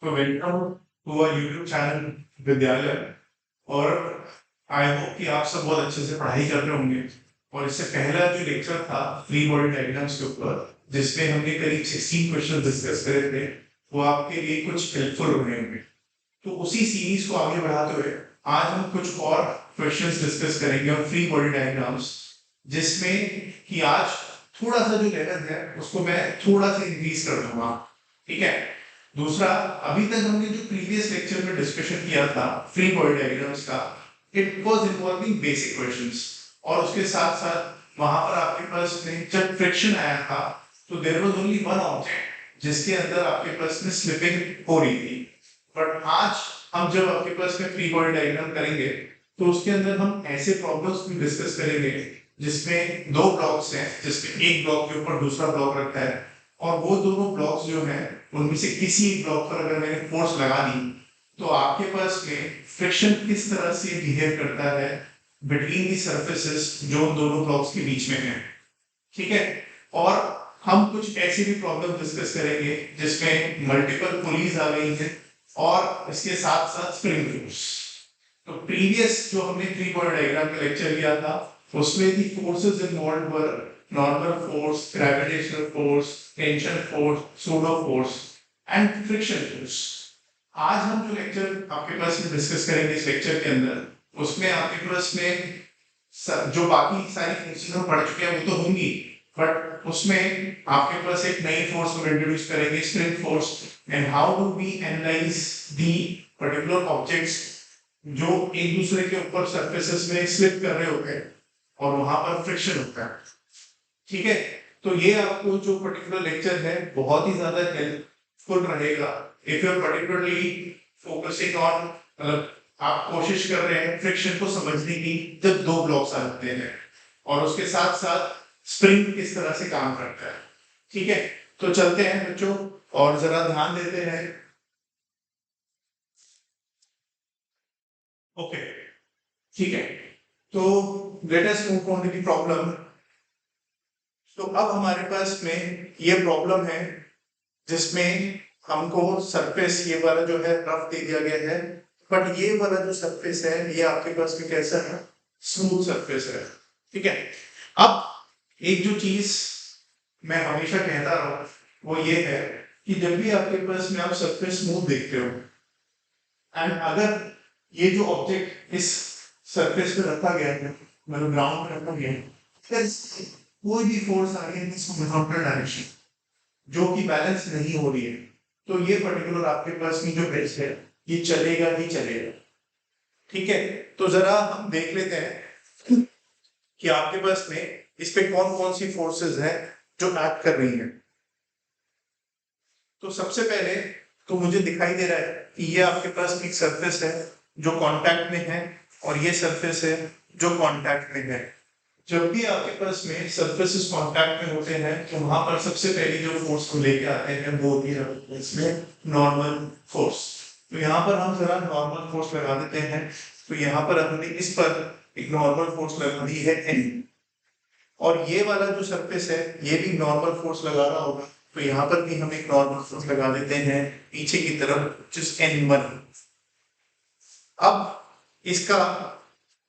तो welcome to our YouTube channel Vidyalaya. और I hope कि आप सब बहुत अच्छे से पढ़ाई कर रहे होंगे। और इससे पहला जो लेक्चर था फ्री बॉडी डायग्राम्स के ऊपर, जिसमें हमने करीब 16 क्वेश्चन डिस्कस करे थे, वो आपके लिए कुछ हेल्पफुल रहे होंगे। तो उसी सीरीज को आगे बढ़ाते हुए आज हम कुछ और क्वेश्चंस डिस्कस करेंगे और फ्री बॉडी डायग्राम्स, जिसमें कि आज थोड़ा सा जो लेवल है उसको मैं थोड़ा सा इंक्रीज कर दूंगा। ठीक है। दूसरा, अभी तक हमने जो प्रीवियस लेक्चर में डिस्कशन किया था फ्री बॉडी डायग्राम्स का, it was involving basic questions. और उसके साथ साथ वहां पर आपके पास में जब फ्रिक्शन आया था तो there was only one object जिसके अंदर आपके पास में स्लिपिंग हो रही थी। बट आज हम जब आपके पास में फ्री बॉडी डायग्राम करेंगे तो उसके अंदर हम ऐसे प्रॉब्लम्स भी डिस्कस करेंगे जिसमें दो ब्लॉक्स हैं, जिसमें एक ब्लॉक के ऊपर दूसरा ब्लॉक रखा है, और वो दोनों ब्लॉक्स जो हैं उनमें से किसी एक ब्लॉक पर अगर मैंने फोर्स लगा दी तो आपके पास में फ्रिक्शन किस तरह से बिहेव करता है बिटवीन दी सर्फेसेस जो उन दोनों ब्लॉक्स के बीच में है। ठीक है। और हम कुछ ऐसी भी प्रॉब्लम डिस्कस करेंगे जिसमें मल्टीपल पुलीज आ गई हैं और इसके साथ साथ स्प्रिंग फोर्स। तो प्रीवियस जो हमने थ्री बॉडी डायग्राम का लेक्चर लिया था उसमें the forces involved were normal force, gravitational force, tension force, pseudo force and friction force. आज हम जो लेक्चर आपके पास में डिस्कस करेंगे इस लेक्चर के अंदर, उसमें आपके पास में जो बाकी सारी फोर्सेस हम पढ़ चुके हैं वो तो होंगी, बट उसमें आपके पास एक नई फोर्स को इंट्रोड्यूस करेंगे, spring force. And how do we analyze the particular objects जो एक दूसरे के ऊपर सरफेसेस में स्लिप कर रहे होते हैं और वहां पर फ्रिक्शन होता है। ठीक है। तो ये आपको जो पर्टिकुलर लेक्चर है बहुत ही ज्यादा हेल्पफुल रहेगा if you are particularly focusing on, मतलब आप कोशिश कर रहे हैं फ्रिक्शन को समझने की जब दो ब्लॉक्स आते हैं, और उसके साथ साथ स्प्रिंग किस तरह से काम करता है। ठीक है। तो चलते हैं बच्चों और जरा ध्यान देते हैं। ओके। ठीक है। तो let us move on to the problem. तो अब हमारे पास में ये प्रॉब्लम है जिसमें हमको सरफेस ये वाला जो है रफ दे दिया गया है, बट ये वाला जो सरफेस है ये आपके पास में कैसा है, स्मूथ सरफेस है। ठीक है। अब एक जो चीज मैं हमेशा कहता रहा हूं वो ये है कि जब भी आपके पास में आप सरफेस स्मूथ देखते हो एंड अगर ये जो ऑब्जेक्ट इस सरफेस पे रखा गया है, मतलब ग्राउंड पे रखा गया है, फिर कोई भी फोर्स आ रही है इसको काउंटर डायरेक्शन जो कि बैलेंस नहीं हो रही है, तो ये पर्टिकुलर आपके पास में जो बेस है ये चलेगा ही चलेगा। ठीक है। तो जरा हम देख लेते हैं कि आपके पास में इस पे कौन कौन सी फोर्सेस हैं जो एक्ट कर रही हैं। तो सबसे पहले तो मुझे दिखाई दे रहा है कि ये आपके पास एक सरफेस है जो कांटेक्ट में है और ये सरफेस है जो कांटेक्ट में है। जब भी आपके पास में सरफेसेस कांटेक्ट में होते हैं तो वहां पर सबसे पहली जो फोर्स को लेके आते हैं वो होती है इसमें नॉर्मल फोर्स। तो यहाँ पर हम जरा नॉर्मल फोर्स लगा देते हैं। तो यहाँ पर हमने इस पर एक नॉर्मल फोर्स लगा दी है N, और ये वाला जो सरफेस है ये भी नॉर्मल फोर्स लगा रहा होगा, तो यहाँ पर भी हम एक नॉर्मल फोर्स लगा देते हैं पीछे की तरफ जिस N1। अब इसका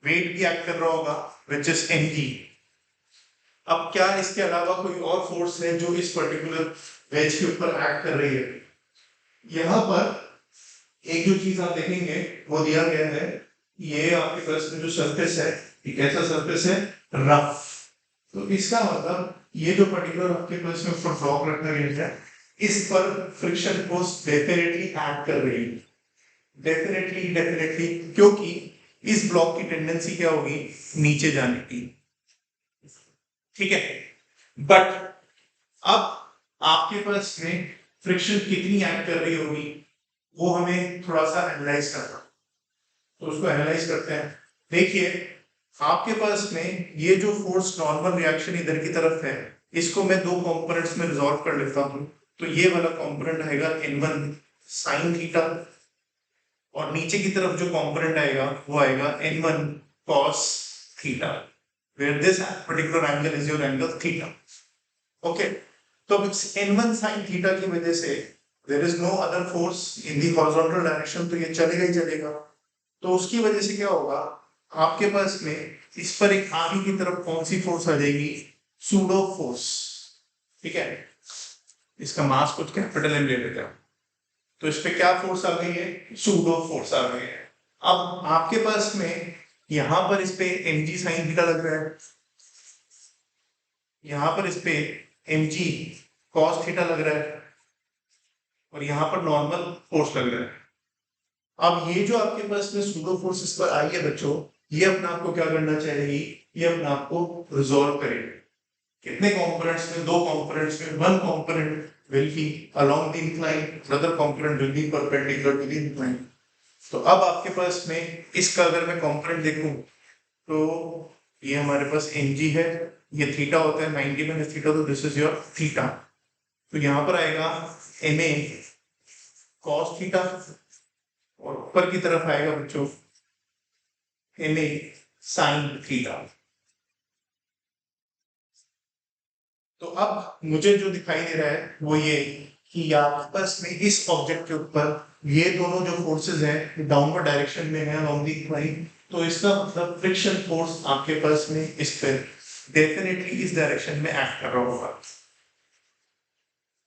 वेट भी एक्ट कर रहा होगा विच इज Mg। अब क्या इसके अलावा कोई और फोर्स है जो इस पर्टिकुलर वेज के ऊपर एक्ट कर रही है? यहाँ पर एक जो चीज आप देखेंगे वो दिया गया है, ये आपके पास में जो सरफेस है ये कैसा सरफेस है, रफ। तो इसका मतलब ये जो पर्टिकुलर आपके पास में ऊपर ब्लॉक रखा गया है इस पर फ्रिक्शन फोर्स डेफिनेटली एक्ट कर रही है। डेफिनेटली क्योंकि इस ब्लॉक की टेंडेंसी क्या होगी, नीचे जाने की। ठीक है। बट अब आपके पास में फ्रिक्शन कितनी एक्ट कर रही होगी वो हमें थोड़ा सा एनालाइज करना, तो उसको एनालाइज करते हैं। देखिए आपके पास में ये जो फोर्स नॉर्मल रिएक्शन इधर की तरफ है इसको मैं दो कंपोनेंट्स में रिजॉल्व कर लेता हूं। तो ये वाला कंपोनेंट आएगा N1 sin थीटा, और नीचे की तरफ जो कंपोनेंट आएगा वो आएगा N1 cos theta, where this particular angle is your angle theta. Okay. तो N1 sin थीटा की वजह से there is no other force in the horizontal direction, तो ये चलेगा ही चलेगा। तो उसकी वजह से क्या होगा, आपके पास में इस पर एक आगे की तरफ कौन सी फोर्स आ जाएगी, सूडो फोर्स। ठीक है, इसका मास कुछ कैपिटल एम ले लेते हैं, तो इस पे क्या फोर्स आ गई है, सूडो फोर्स आ गई है। अब आपके पास में यहां पर इस पे एम जी साइन थीटा लग रहा है, यहां पर इस पे एम जी कॉस थीटा लग रहा है, और यहां पर नॉर्मल फोर्स लग रहा है। अब ये जो आपके पास में सूडो फोर्स इस पर आई है बच्चों, ये अपने आप को क्या करना चाहिए, ये अपने आप को रिजॉल्व करेगा। कितने कंपोनेंट्स में, दो कंपोनेंट्स में, one component will be along the incline, another component will be perpendicular to the incline। तो अब आपके पास में इसका अगर मैं कंपोनेंट देखूं तो ये हमारे पास mg है, ये थीटा होता है 90 माइनस थीटा, तो दिस इज योर थीटा। तो यहाँ पर आएगा ma cos थीटा, और ऊपर की तरफ आएगा बच्चों ma sin थीटा। तो अब मुझे जो दिखाई दे रहा है वो ये कि आपस में इस ऑब्जेक्ट के ऊपर ये दोनों जो फोर्सेस हैं डाउनवर्ड डायरेक्शन में है अलोंग द इंक्लाइन, तो इसका मतलब फ्रिक्शन फोर्स आपके पास में इस पर डेफिनेटली इस डायरेक्शन में एक्ट कर रहा होगा,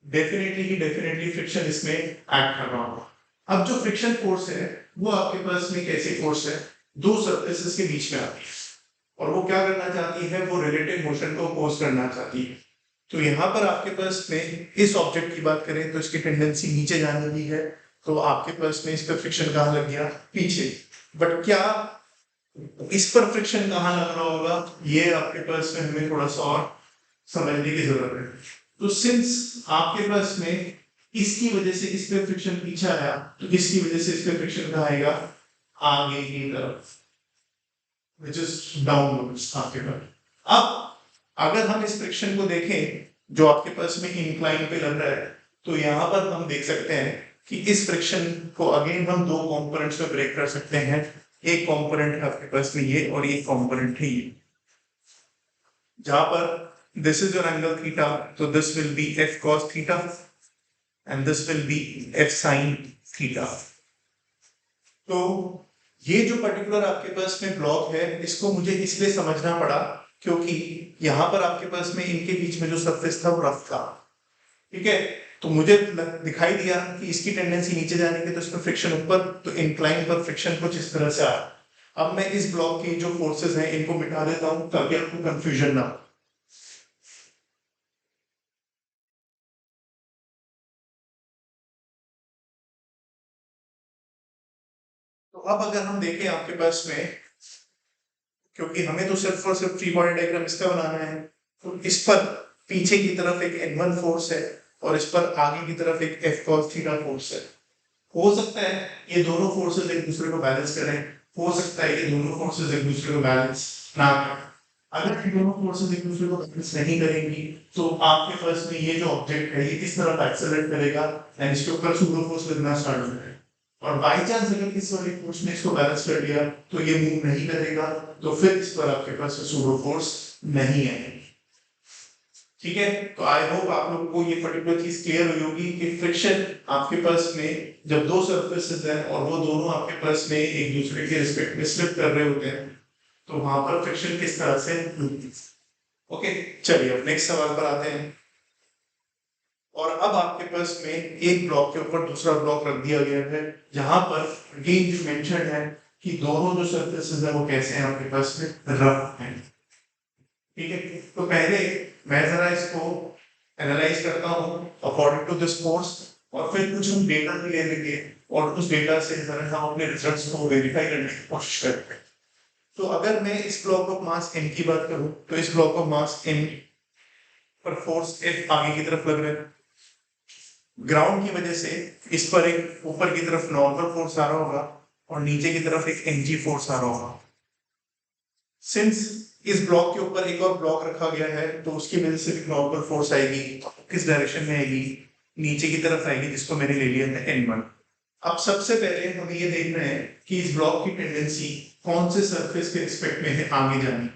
डेफिनेटली फ्रिक्शन इसमें एक्ट कर रहा होगा। अब जो फ्रिक्शन फोर्स है वो आपके पास में कैसे फोर्स है, दो सरफेसेस के बीच में आती है, और वो क्या करना चाहती है, वो रिलेटिव मोशन को अपोज करना चाहती है। तो यहाँ पर आपके पास में इस ऑब्जेक्ट की बात करें तो इसकी टेंडेंसी नीचे जाने की है, तो आपके पास में इस पर फ्रिक्शन कहाँ लग गया, पीछे। बट क्या इस पर फ्रिक्शन कहाँ लग रहा होगा, ये आपके पास में हमें थोड़ा सा और समझने की जरूरत है। तो सिंस आपके पास में इसकी वजह से इस पे फ्रिक्शन पीछे आया, तो इसकी वजह से इस पे फ्रिक्शन कहाँ आएगा, आगे की तरफ, which is downwards आपके पास। अब अगर हम इस फ्रिक्शन को देखें जो आपके पास में इंक्लाइन पे लग रहा है, तो यहाँ पर हम देख सकते हैं कि इस फ्रिक्शन को अगेन हम दो कंपोनेंट्स में ब्रेक कर सकते हैं। एक कंपोनेंट है आपके पास में ये, और एक कंपोनेंट है ये, जहां पर this is your angle theta, तो this will be F cos theta and this will be F sine theta. तो ये जो पर्टिकुलर आपके पास में ब्लॉक है, इसको मुझे इसलिए समझना पड़ा क्योंकि यहाँ पर आपके पास में इनके बीच में जो सरफेस था वो रफ था। ठीक है, तो मुझे दिखाई दिया कि इसकी टेंडेंसी नीचे जाने की, तो इसमें फ्रिक्शन ऊपर, तो इंक्लाइन पर फ्रिक्शन कुछ इस तरह से आया। अब मैं इस ब्लॉक की जो फोर्सेस हैं इनको मिटा देता हूं ताकि आपको कंफ्यूजन ना हो। तो अब अगर हम देखें आपके पास में, क्योंकि हमें तो सिर्फ और सिर्फ फ्री बॉडी डायग्राम इसका बनाना है, तो इस पर पीछे की तरफ एक N1 फोर्स है और इस पर आगे की तरफ एक F cos थीटा फोर्स है। हो सकता है ये दोनों फोर्सेस एक दूसरे को बैलेंस करें, हो सकता है ये दोनों फोर्सेस एक दूसरे को बैलेंस ना करें। अगर ये दोनों फोर्सेस एक दूसरे को बैलेंस नहीं करेंगी तो आपके पास में ये जो ऑब्जेक्ट है ये किस तरफ एक्सेलरेट करेगा, एंड इसके ऊपर सूडो फोर्स लगना स्टार्ट हो जाएगा। और बाई चांस अगर किसी वाली फोर्स ने इसको बैलेंस कर दिया तो ये मूव नहीं करेगा, तो फिर इस पर आपके पास सूडो फोर्स नहीं है। ठीक है, तो आई होप आप लोगों को ये पर्टिकुलर चीज क्लियर हुई होगी कि फ्रिक्शन आपके पास में जब दो सरफेसेस हैं और वो दोनों आपके पास में एक दूसरे के रिस्पेक्ट में स्लिप कर रहे होते हैं, तो वहां पर फ्रिक्शन किस तरह से। ओके, चलिए अब नेक्स्ट सवाल पर आते हैं। और अब आपके पास में एक ब्लॉक के ऊपर दूसरा ब्लॉक रख दिया गया है, जहां पर अगेन जो मेंशन है कि दोनों जो सरफेसेस हैं वो कैसे हैं, आपके पास में रफ हैं। ठीक है, तो पहले मैं जरा इसको एनालाइज करता हूँ अकॉर्डिंग टू दिस फोर्स, और फिर कुछ हम डेटा भी ले लेंगे और उस डेटा से जरा हम अपने रिजल्ट्स को वेरीफाई करने की कोशिश करेंगे। तो अगर मैं इस ब्लॉक ऑफ मास m की बात करूं, तो इस ब्लॉक ऑफ मास m पर फोर्स F आगे की तरफ लग रहा है। ग्राउंड की वजह से इस पर एक ऊपर की तरफ नॉर्मल फोर्स आ रहा होगा और नीचे की तरफ एक mg फोर्स आ रहा होगा। सिंस इस ब्लॉक के ऊपर एक और ब्लॉक रखा गया है, तो उसकी वजह से भी नॉर्मल फोर्स आएगी, किस डायरेक्शन में आएगी, नीचे की तरफ आएगी, जिसको मैंने ले लिया था n1। अब सबसे पहले हमें ये देखना है कि इस ब्लॉक की टेंडेंसी कौन से सरफेस के रिस्पेक्ट में है आगे जाने।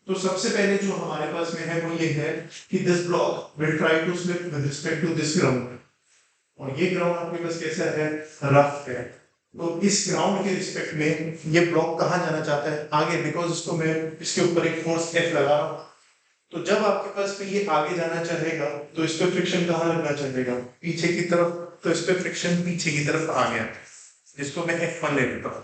तो सबसे पहले जो हमारे पास में है वो ये है कि this block will try to slip with respect to this ground. और ये ग्राउंड आपके पास कैसा है, रफ है। तो इस ग्राउंड के रिस्पेक्ट में ये ब्लॉक कहाँ जाना चाहता है, आगे, बिकॉज इसको मैं इसके ऊपर एक फोर्स F लगा रहा हूँ। तो जब आपके पास में ये आगे जाना चाहेगा तो इस पे फ्रिक्शन कहाँ लगना चाहेगा, पीछे की तरफ। तो इस पे फ्रिक्शन पीछे की तरफ आ गया, जिसको मैं F1 ले लेता हूँ।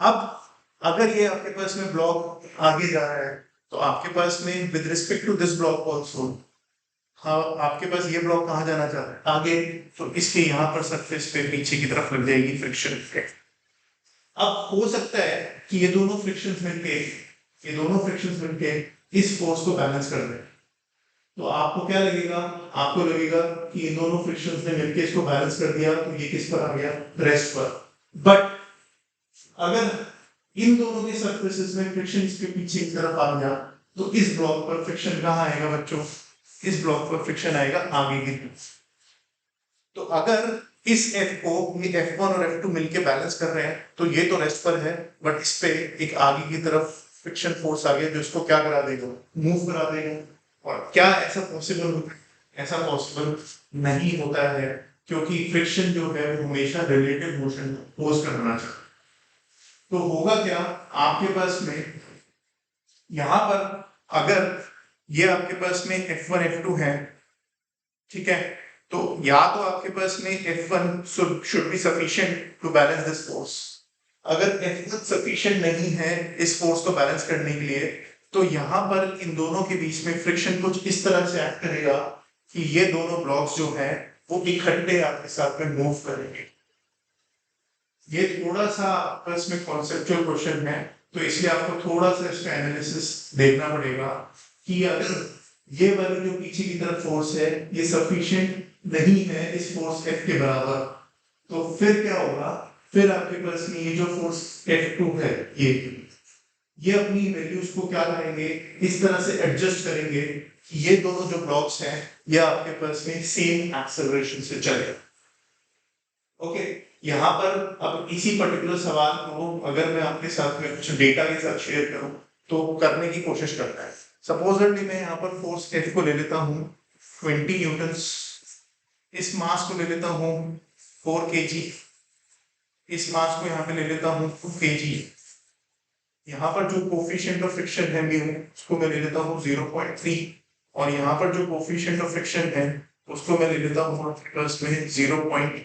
अब अगर ये आपके पास में ब्लॉक आगे जा रहा है तो आपके पास में with respect to this block also, हाँ, आपके पास ये ब्लॉक कहाँ जाना चाहता है, आगे। तो इसके यहाँ पर सरफेस पे पीछे की तरफ लग जाएगी फ्रिक्शन। अब हो सकता है कि ये दोनों फ्रिक्शंस मिलके इस फोर्स को बैलेंस कर दें। तो आपको क्या लगेगा, आपको लगेगा कि इन दोनों फ्रिक्शंस ने मिलके इसको बैलेंस कर दिया, तो ये किस पर आ गया, रेस्ट पर। बट अगर इन दोनों के सरफेसेस में फ्रिक्शन इसके पीछे की तरफ आ गया तो इस ब्लॉक पर फ्रिक्शन कहाँ आएगा बच्चों, इस ब्लॉक पर फ्रिक्शन आएगा आगे की तरफ। तो अगर इस F को ये F1 और F2 मिलके बैलेंस कर रहे हैं तो ये तो रेस्ट पर है, बट इस पे एक आगे की तरफ फ्रिक्शन फोर्स आ गया जो इसको क्या करा देगा, मूव करा देगा। और क्या ऐसा पॉसिबल होता है, ऐसा पॉसिबल नहीं होता है, क्योंकि फ्रिक्शन जो है वो हमेशा रिलेटिव मोशन पोज करना चाहिए। तो होगा क्या, आपके पास में यहाँ पर अगर ये आपके पास में F1 F2 है, ठीक है, तो या तो आपके पास में F1 should be sufficient to balance this force. अगर F1 सफिशिएंट नहीं है इस फोर्स को बैलेंस करने के लिए, तो यहाँ पर इन दोनों के बीच में फ्रिक्शन कुछ इस तरह से एक्ट करेगा कि ये दोनों ब्लॉक्स जो हैं वो इकट्ठे आपके साथ में मूव करेंगे। ये थोड़ा सा आपका इसमें कॉन्सेप्चुअल क्वेश्चन है, तो इसलिए आपको थोड़ा सा इसका एनालिसिस देखना पड़ेगा कि अगर ये वाली जो पीछे की तरफ फोर्स है ये सफिशिएंट नहीं है इस फोर्स F के बराबर, तो फिर क्या होगा, फिर आपके पास में ये जो फोर्स F2 है ये अपनी वैल्यूज को क्या करेंगे, इस तरह से एडजस्ट करेंगे कि ये दोनों जो ब्लॉक्स हैं ये आपके पास में सेम एक्सेलरेशन से चले। ओके, यहाँ पर अब इसी पर्टिकुलर सवाल को अगर मैं आपके साथ में कुछ डेटा के साथ शेयर करूं तो करने की कोशिश करता है। सपोजली मैं यहाँ पर फोर्स F को ले लेता हूँ 20 न्यूटन्स, इस मास को ले लेता हूँ 4 kg, इस मास को यहाँ पे ले लेता हूँ 2 kg। यहाँ पर जो कोफिशिएंट ऑफ फ्रिक्शन है म्यू, उसको मैं ले लेता हूँ 0.3, और यहाँ पर जो कोफिशिएंट ऑफ फ्रिक्शन है उसको मैं ले लेता हूँ प्लस में 0.2।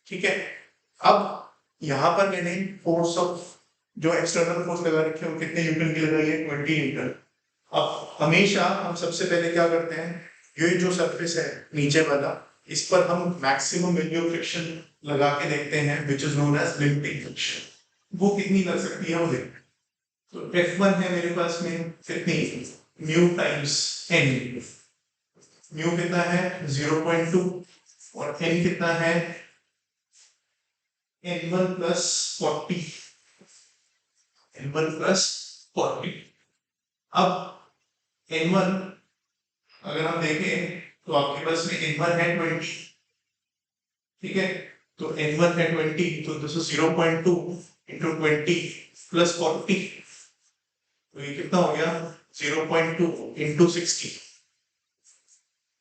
ठीक है, अब यहाँ पर मैंने फोर्स ऑफ जो एक्सटर्नल फोर्स लगा रखी है वो कितने न्यूटन की लगाई है, 20 न्यूटन। अब हमेशा हम सबसे पहले क्या करते हैं, ये जो सरफेस है नीचे वाला, इस पर हम मैक्सिमम वैल्यू ऑफ फ्रिक्शन लगा के देखते हैं which is known as limiting friction. वो कितनी लग सकती है वो देखते हैं। तो F1 है मेरे पास में कितनी, म्यू टाइम्स n। म्यू कितना है 0.2 और n कितना है n1 प्लस 40, n1 प्लस 40। अब n1 अगर हम देखें तो आपके पास में n1 है 20, ठीक है, तो n1 है 20, तो दिस इज 0.2 into 20 प्लस 40, तो ये कितना हो गया 0.2 into 60।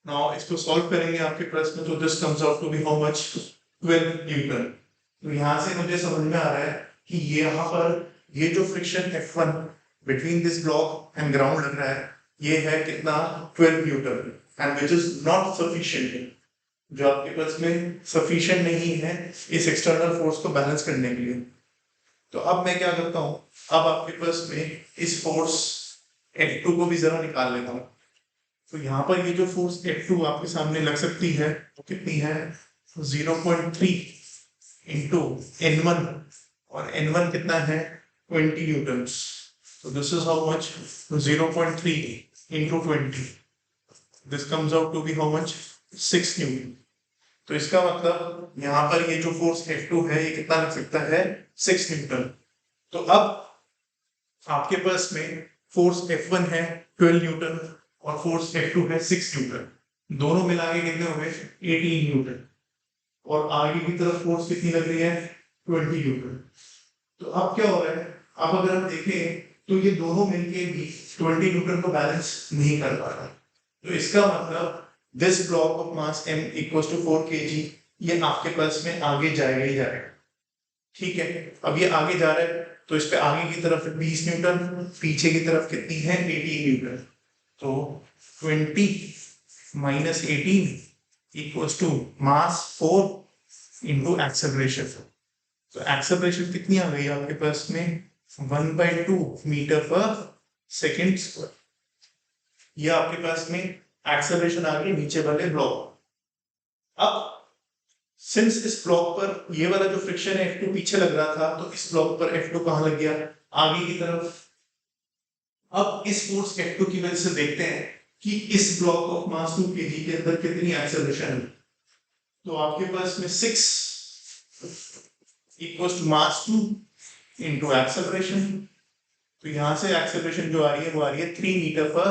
नाउ इसको सॉल्व करेंगे आपके पास में, तो this comes out to be how much, 12 newton. तो यहाँ से मुझे समझ में आ रहा है कि ये यहाँ पर ये जो friction F1 between this block and ground लग रहा है ये है कितना, 12 Newton, and which is not sufficient, जो आपके पास में सफिशिएंट नहीं है इस एक्सटर्नल फोर्स को बैलेंस करने के लिए। तो अब मैं क्या करता हूँ, अब आपके पास में इस फोर्स F2 को भी जरा निकाल लेता हूँ। तो यहाँ पर ये जो फोर्स F2 आपके सामने लग सकती है वो कितनी है, 0.3 इंटू n1, और n1 कितना है 20 न्यूटन्स, तो this is how much, 0.3 into 20, this comes out to be how much, 6 newton. तो इसका मतलब यहाँ पर ये जो फोर्स F2 है ये कितना लग सकता है, 6 न्यूटन। तो अब आपके पास में फोर्स F1 है 12 न्यूटन और फोर्स F2 है 6 न्यूटन, दोनों मिला के कितने हो गए 18 न्यूटन, और आगे की तरफ फोर्स कितनी लग रही है 20 न्यूटन। तो अब क्या हो रहा है, अब अगर हम देखें तो ये दोनों मिलके भी 20 न्यूटन को बैलेंस नहीं कर पा रहा, तो इसका मतलब this block of mass m equals to 4 kg, ये आपके पास में आगे जाएगा ही जाएगा। ठीक है, अब ये आगे जा रहा है तो इस पे आगे की तरफ 20 न्यूटन, पीछे की तरफ कितनी है 18 न्यूटन, तो 20 minus 18 equals to mass 4 into acceleration. तो एक्सेलरेशन कितनी आ गई आपके पास में 1/2 मीटर पर सेकेंड स्क्वायर। ये आपके पास में एक्सेलरेशन आ गई नीचे वाले ब्लॉक। अब सिंस इस ब्लॉक पर ये वाला जो फ्रिक्शन है F2 पीछे लग रहा था, तो इस ब्लॉक पर F2 कहां लग गया आगे की तरफ। अब इस फोर्स F2 की वजह से देखते हैं कि इस ब्लॉक ऑफ मास 2 kg के अंदर कितनी एक्सेलरेशन है। तो आपके पास में 6 equals to mass 2 into acceleration. तो यहां से एक्सेलरेशन जो आ रही है वो आ रही है 3 मीटर पर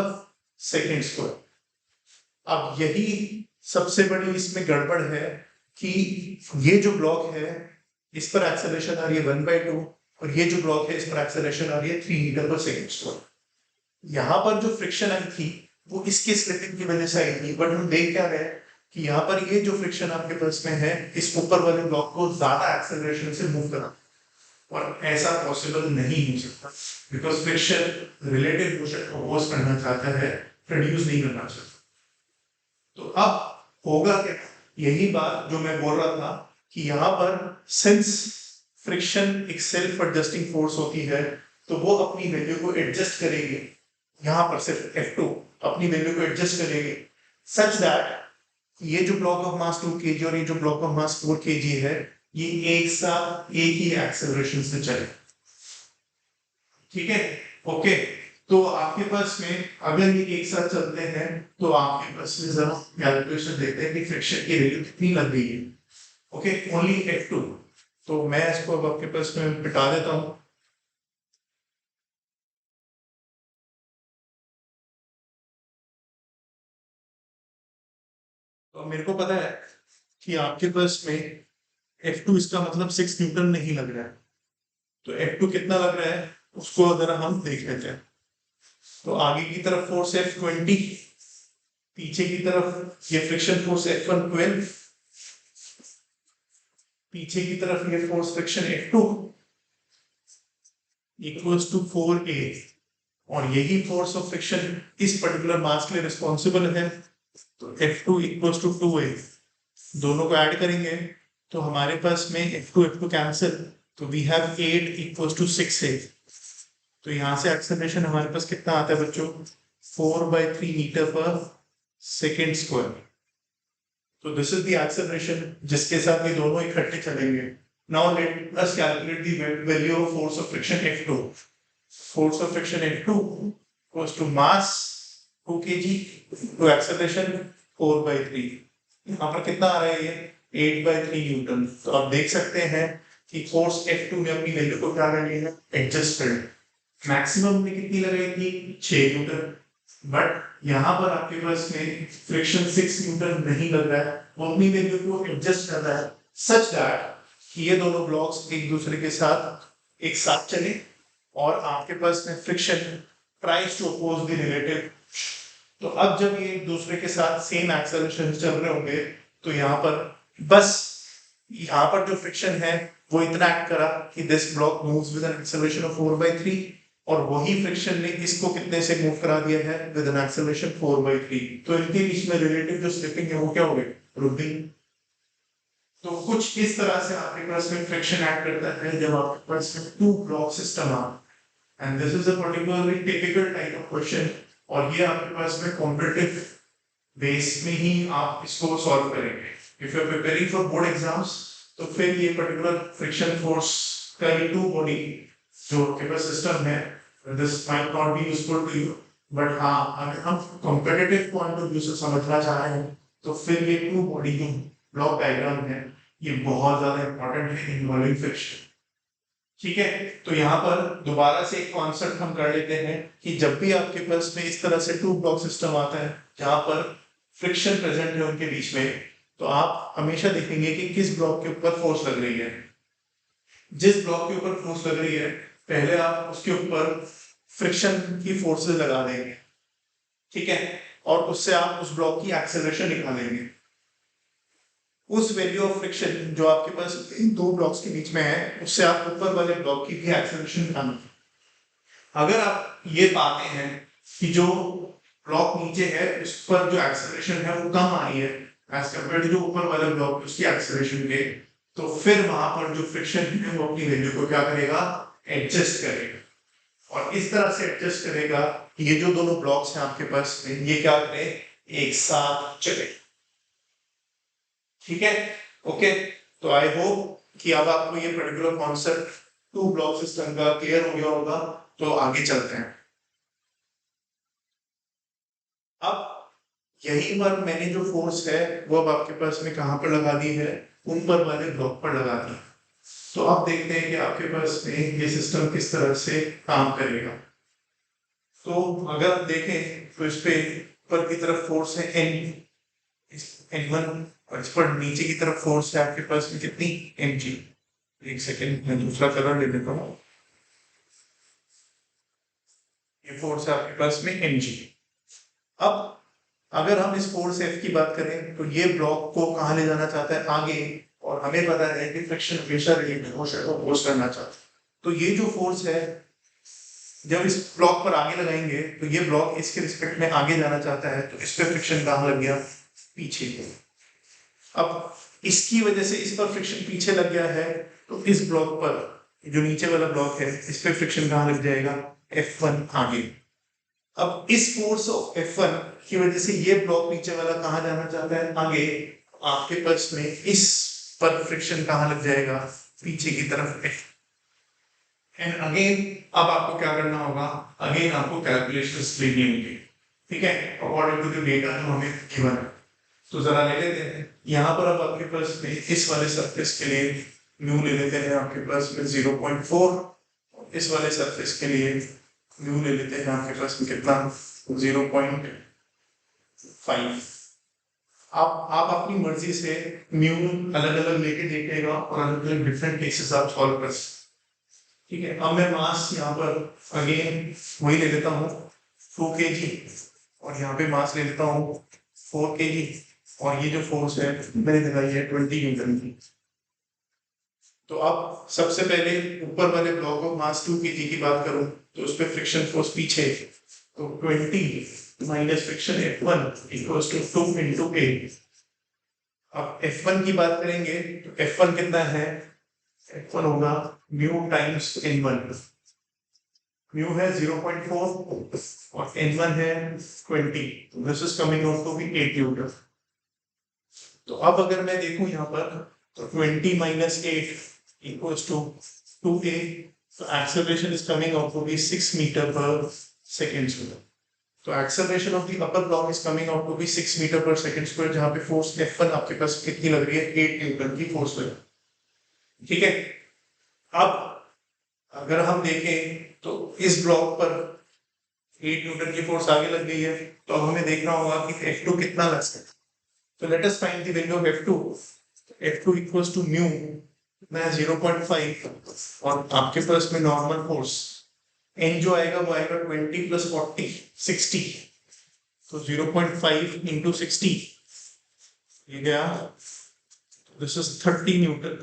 सेकेंड स्क्वायर। अब यही सबसे बड़ी इसमें गड़बड़ है कि ये जो ब्लॉक है इस पर एक्सेलरेशन आ रही है 1/2 और ये जो ब्लॉक है इस पर एक्सेलरेशन आ रही है 3 मीटर पर सेकेंड स्क्वायर। यहाँ पर जो फ्रिक्शन आई थी वो इसके स्लिपिंग की वजह से आई थी, बट हम देख क्या रहे हैं कि यहाँ पर ये जो फ्रिक्शन आपके पास में है इस ऊपर वाले ब्लॉक को ज्यादा एक्सेलरेशन से मूव करा, और ऐसा पॉसिबल नहीं हो सकता बिकॉज फ्रिक्शन रिलेटिव मोशन को अपोज करना चाहता है, प्रोड्यूस नहीं करना चाहता। तो अब होगा क्या, यही बात जो मैं बोल रहा था कि यहाँ पर सिंस फ्रिक्शन एक सेल्फ एडजस्टिंग फोर्स होती है तो वो अपनी वैल्यू को एडजस्ट करेगी। यहाँ पर सिर्फ F2 अपनी वैल्यू को एडजस्ट करेगी सच दैट ये जो ब्लॉक ऑफ मास 2 kg और ये जो ब्लॉक ऑफ मास 4 kg है ये एक साथ एक ही एक्सेलरेशन से चले। ठीक है, ओके। तो आपके पास में अगर ये एक साथ चलते हैं तो आपके पास में जरा कैलकुलेशन देखते हैं कि फ्रिक्शन की वैल्यू कितनी लग गई है। Okay, only F2। तो मैं इसको अब आपके पास में बिठा देता हूं। तो मेरे को पता है कि आपके पास में F2 इसका मतलब 6 न्यूटन नहीं लग रहा है, तो F2 कितना लग रहा है उसको अगर हम देख लेते हैं। तो आगे की तरफ फोर्स F20, पीछे की तरफ ये फ्रिक्शन फोर्स F1 12, पीछे की तरफ ये force friction F2 equals to 4A, और यही फोर्स ऑफ फ्रिक्शन इस पर्टिकुलर मास के लिए रिस्पॉन्सिबल है। तो F2 इक्वल्स टू 2A, दोनों को ऐड करेंगे तो हमारे पास में F2 कैंसिल, तो we have 8 equals to 6A। तो यहां से एक्सेलरेशन हमारे पास कितना आता है बच्चों 4/3 मीटर पर सेकेंड स्क्वायर। तो दिस इज द एक्सेलरेशन जिसके साथ ये दोनों इकट्ठे चलेंगे। Now let us calculate the value of force of friction F2। Force of friction F2 equals to mass 2 kg to acceleration 4/3। यहाँ पर कितना आ रहा है ये 8/3 न्यूटन। तो आप देख सकते हैं कि फोर्स F2 ने अपनी वैल्यू को क्या कर लिया है एडजस्ट कर। मैक्सिमम में कितनी लगाई थी 6 न्यूटन, बट यहाँ पर आपके पास में फ्रिक्शन 6 न्यूटन नहीं लग रहा है, वो अपनी वैल्यू को एडजस्ट कर रहा है सच दैट कि ये दोनों ब्लॉक्स एक दूसरे के साथ एक साथ चले और आपके पास में friction tries to oppose the relative. तो अब जब ये एक दूसरे के साथ सेम एक्सेलरेशन चल रहे होंगे तो यहाँ पर बस यहाँ पर जो फ्रिक्शन है वो इतना एक्ट करा कि this block moves with an acceleration of 4/3, और वही फ्रिक्शन ने इसको कितने से मूव करा दिया है विद एन एक्सेलरेशन 4/3। तो इनके बीच में रिलेटिव जो स्लिपिंग है वो क्या हो गई रुक गई। तो कुछ इस तरह से आपके पास में फ्रिक्शन एक्ट करता है जब आपके पास में टू ब्लॉक सिस्टम आ, and this is a particularly typical type of question, और ये आपके पास में कॉम्पिटिटिव बेस में ही आप इसको सॉल्व करेंगे। If you are preparing for board exams तो फिर ये पर्टिकुलर फ्रिक्शन फोर्स का ये टू बॉडी जो आपके पास सिस्टम है this might not be useful to you, but हाँ अगर हम कॉम्पिटिटिव पॉइंट ऑफ व्यू से समझना चाह रहे हैं तो फिर ये टू बॉडी जो ब्लॉक डायग्राम है ये बहुत ज्यादा इंपॉर्टेंट है इन्वॉल्विंग फ्रिक्शन। ठीक है, तो यहाँ पर दोबारा से एक कॉन्सेप्ट हम कर लेते हैं कि जब भी आपके पास में इस तरह से टू ब्लॉक सिस्टम आता है जहां पर फ्रिक्शन प्रेजेंट है उनके बीच में, तो आप हमेशा देखेंगे कि किस ब्लॉक के ऊपर फोर्स लग रही है। जिस ब्लॉक के ऊपर फोर्स लग रही है पहले आप उसके ऊपर फ्रिक्शन की फोर्सेस लगा देंगे। ठीक है, और उससे आप उस ब्लॉक की एक्सेलरेशन निकालेंगे। उस वैल्यू ऑफ फ्रिक्शन जो आपके पास इन दो ब्लॉक्स के बीच में है, उससे आप ऊपर वाले ब्लॉक की भी एक्सेलरेशन निकालेंगे। अगर आप ये पाते हैं कि जो ब्लॉक नीचे है उस पर जो एक्सेलरेशन है वो कम आ रही है एज कम्पेयर टू जो ऊपर वाला ब्लॉक उसकी एक्सेलरेशन के, तो फिर वहां पर जो फ्रिक्शन है वो अपनी वैल्यू को क्या करेगा, एडजस्ट करेगा। और इस तरह से एडजस्ट करेगा कि ये जो दोनों ब्लॉक्स हैं आपके पास में ये क्या करें, एक साथ चले। ठीक है, ओके। तो आई होप कि अब आपको ये particular concept two block system का क्लियर हो गया होगा। तो आगे चलते हैं। अब यही पर मैंने जो फोर्स है वो अब आपके पास में कहां पर लगा दी है, ऊपर वाले ब्लॉक पर लगा दी। तो अब देखते हैं कि आपके पास में ये सिस्टम किस तरह से काम करेगा। तो अगर आप देखें तो इस पे ऊपर की तरफ फोर्स है N1 और इस पर नीचे की तरफ फोर्स है आपके पास में कितनी, mg। एक सेकेंड मैं दूसरा कलर ले लेता हूँ। ये फोर्स है आपके पास में mg। अब अगर हम इस फोर्स F की बात करें तो ये ब्लॉक को कहाँ ले जाना चाहता है, आगे, और हमें पता है कि फ्रिक्शन हमेशा रिलेटेड मोशन को अपोज करना चाहता है। तो ये जो फोर्स है जब इस ब्लॉक पर आगे लगाएंगे तो ये ब्लॉक इसके रिस्पेक्ट में आगे जाना चाहता है, तो इस पे फ्रिक्शन कहाँ लग गया, पीछे। अब इसकी वजह से इस पर फ्रिक्शन पीछे लग गया है, तो इस ब्लॉक पर जो नीचे वाला ब्लॉक है इस पे फ्रिक्शन कहाँ लग जाएगा, F1 आगे। अब इस फोर्स ऑफ F1 की वजह से ये ब्लॉक नीचे वाला कहाँ जाना चाहता है, आगे। आपके पास में इस पर फ्रिक्शन कहाँ लग जाएगा, पीछे की तरफ। एंड अगेन अब आपको क्या करना होगा, अगेन आपको कैलकुलेशंस लेनी होंगी, ठीक है, अकॉर्डिंग टू द डेटा जो हमें गिवन है। तो जरा ले लेते हैं यहाँ पर अब आपके पास में इस वाले सरफेस के लिए म्यू ले लेते हैं आपके पास में 0.4, इस वाले सरफेस के लिए म्यू ले लेते हैं आपके पास में कितना, 0.5। आप अपनी मर्जी से म्यू अलग अलग लेके देखिएगा और अलग अलग डिफरेंट केसेस आप सॉल्व कर सकते। ठीक है, अब मैं मास यहाँ पर अगेन वही ले लेता हूँ 2 kg, और यहाँ पे मास ले लेता हूँ 4 kg, और ये जो फोर्स है मैंने दिखाई है 20 न्यूटन की। तो अब सबसे पहले ऊपर वाले ब्लॉक ऑफ मास 2 kg की बात करूं तो उस पर फ्रिक्शन फोर्स पीछे, तो 20 minus friction F1 equals to 2 into a। अब F1 की बात करेंगे तो F1 कितना है, F1 होगा म्यू टाइम्स N1। म्यू है 0.4 और N1 है 20, this is coming out to be 8 newton. तो अब अगर मैं देखूं यहाँ पर तो 20 माइनस 8 इक्वल्स टू 2a, तो acceleration is coming out to be 6 metre per second square. तो acceleration of the upper block is coming out to be 6 metre per second square, जहां पे फोर्स F1 आपके पास कितनी लग रही है, 8 न्यूटन की फोर्स लग रही है। ठीक है, अब अगर हम देखें तो इस ब्लॉक पर 8 न्यूटन की फोर्स आगे लग गई है, तो अब हमें देखना होगा कि F2 कितना लग सकता है। तो let us find the value of F2। F2 equals to mu मैं 0.5 और आपके पास में नॉर्मल फोर्स N जो आएगा वो आएगा 20 प्लस 40 60, तो 0.5 इंटू 60 ये गया, दिस इज 30 न्यूटन।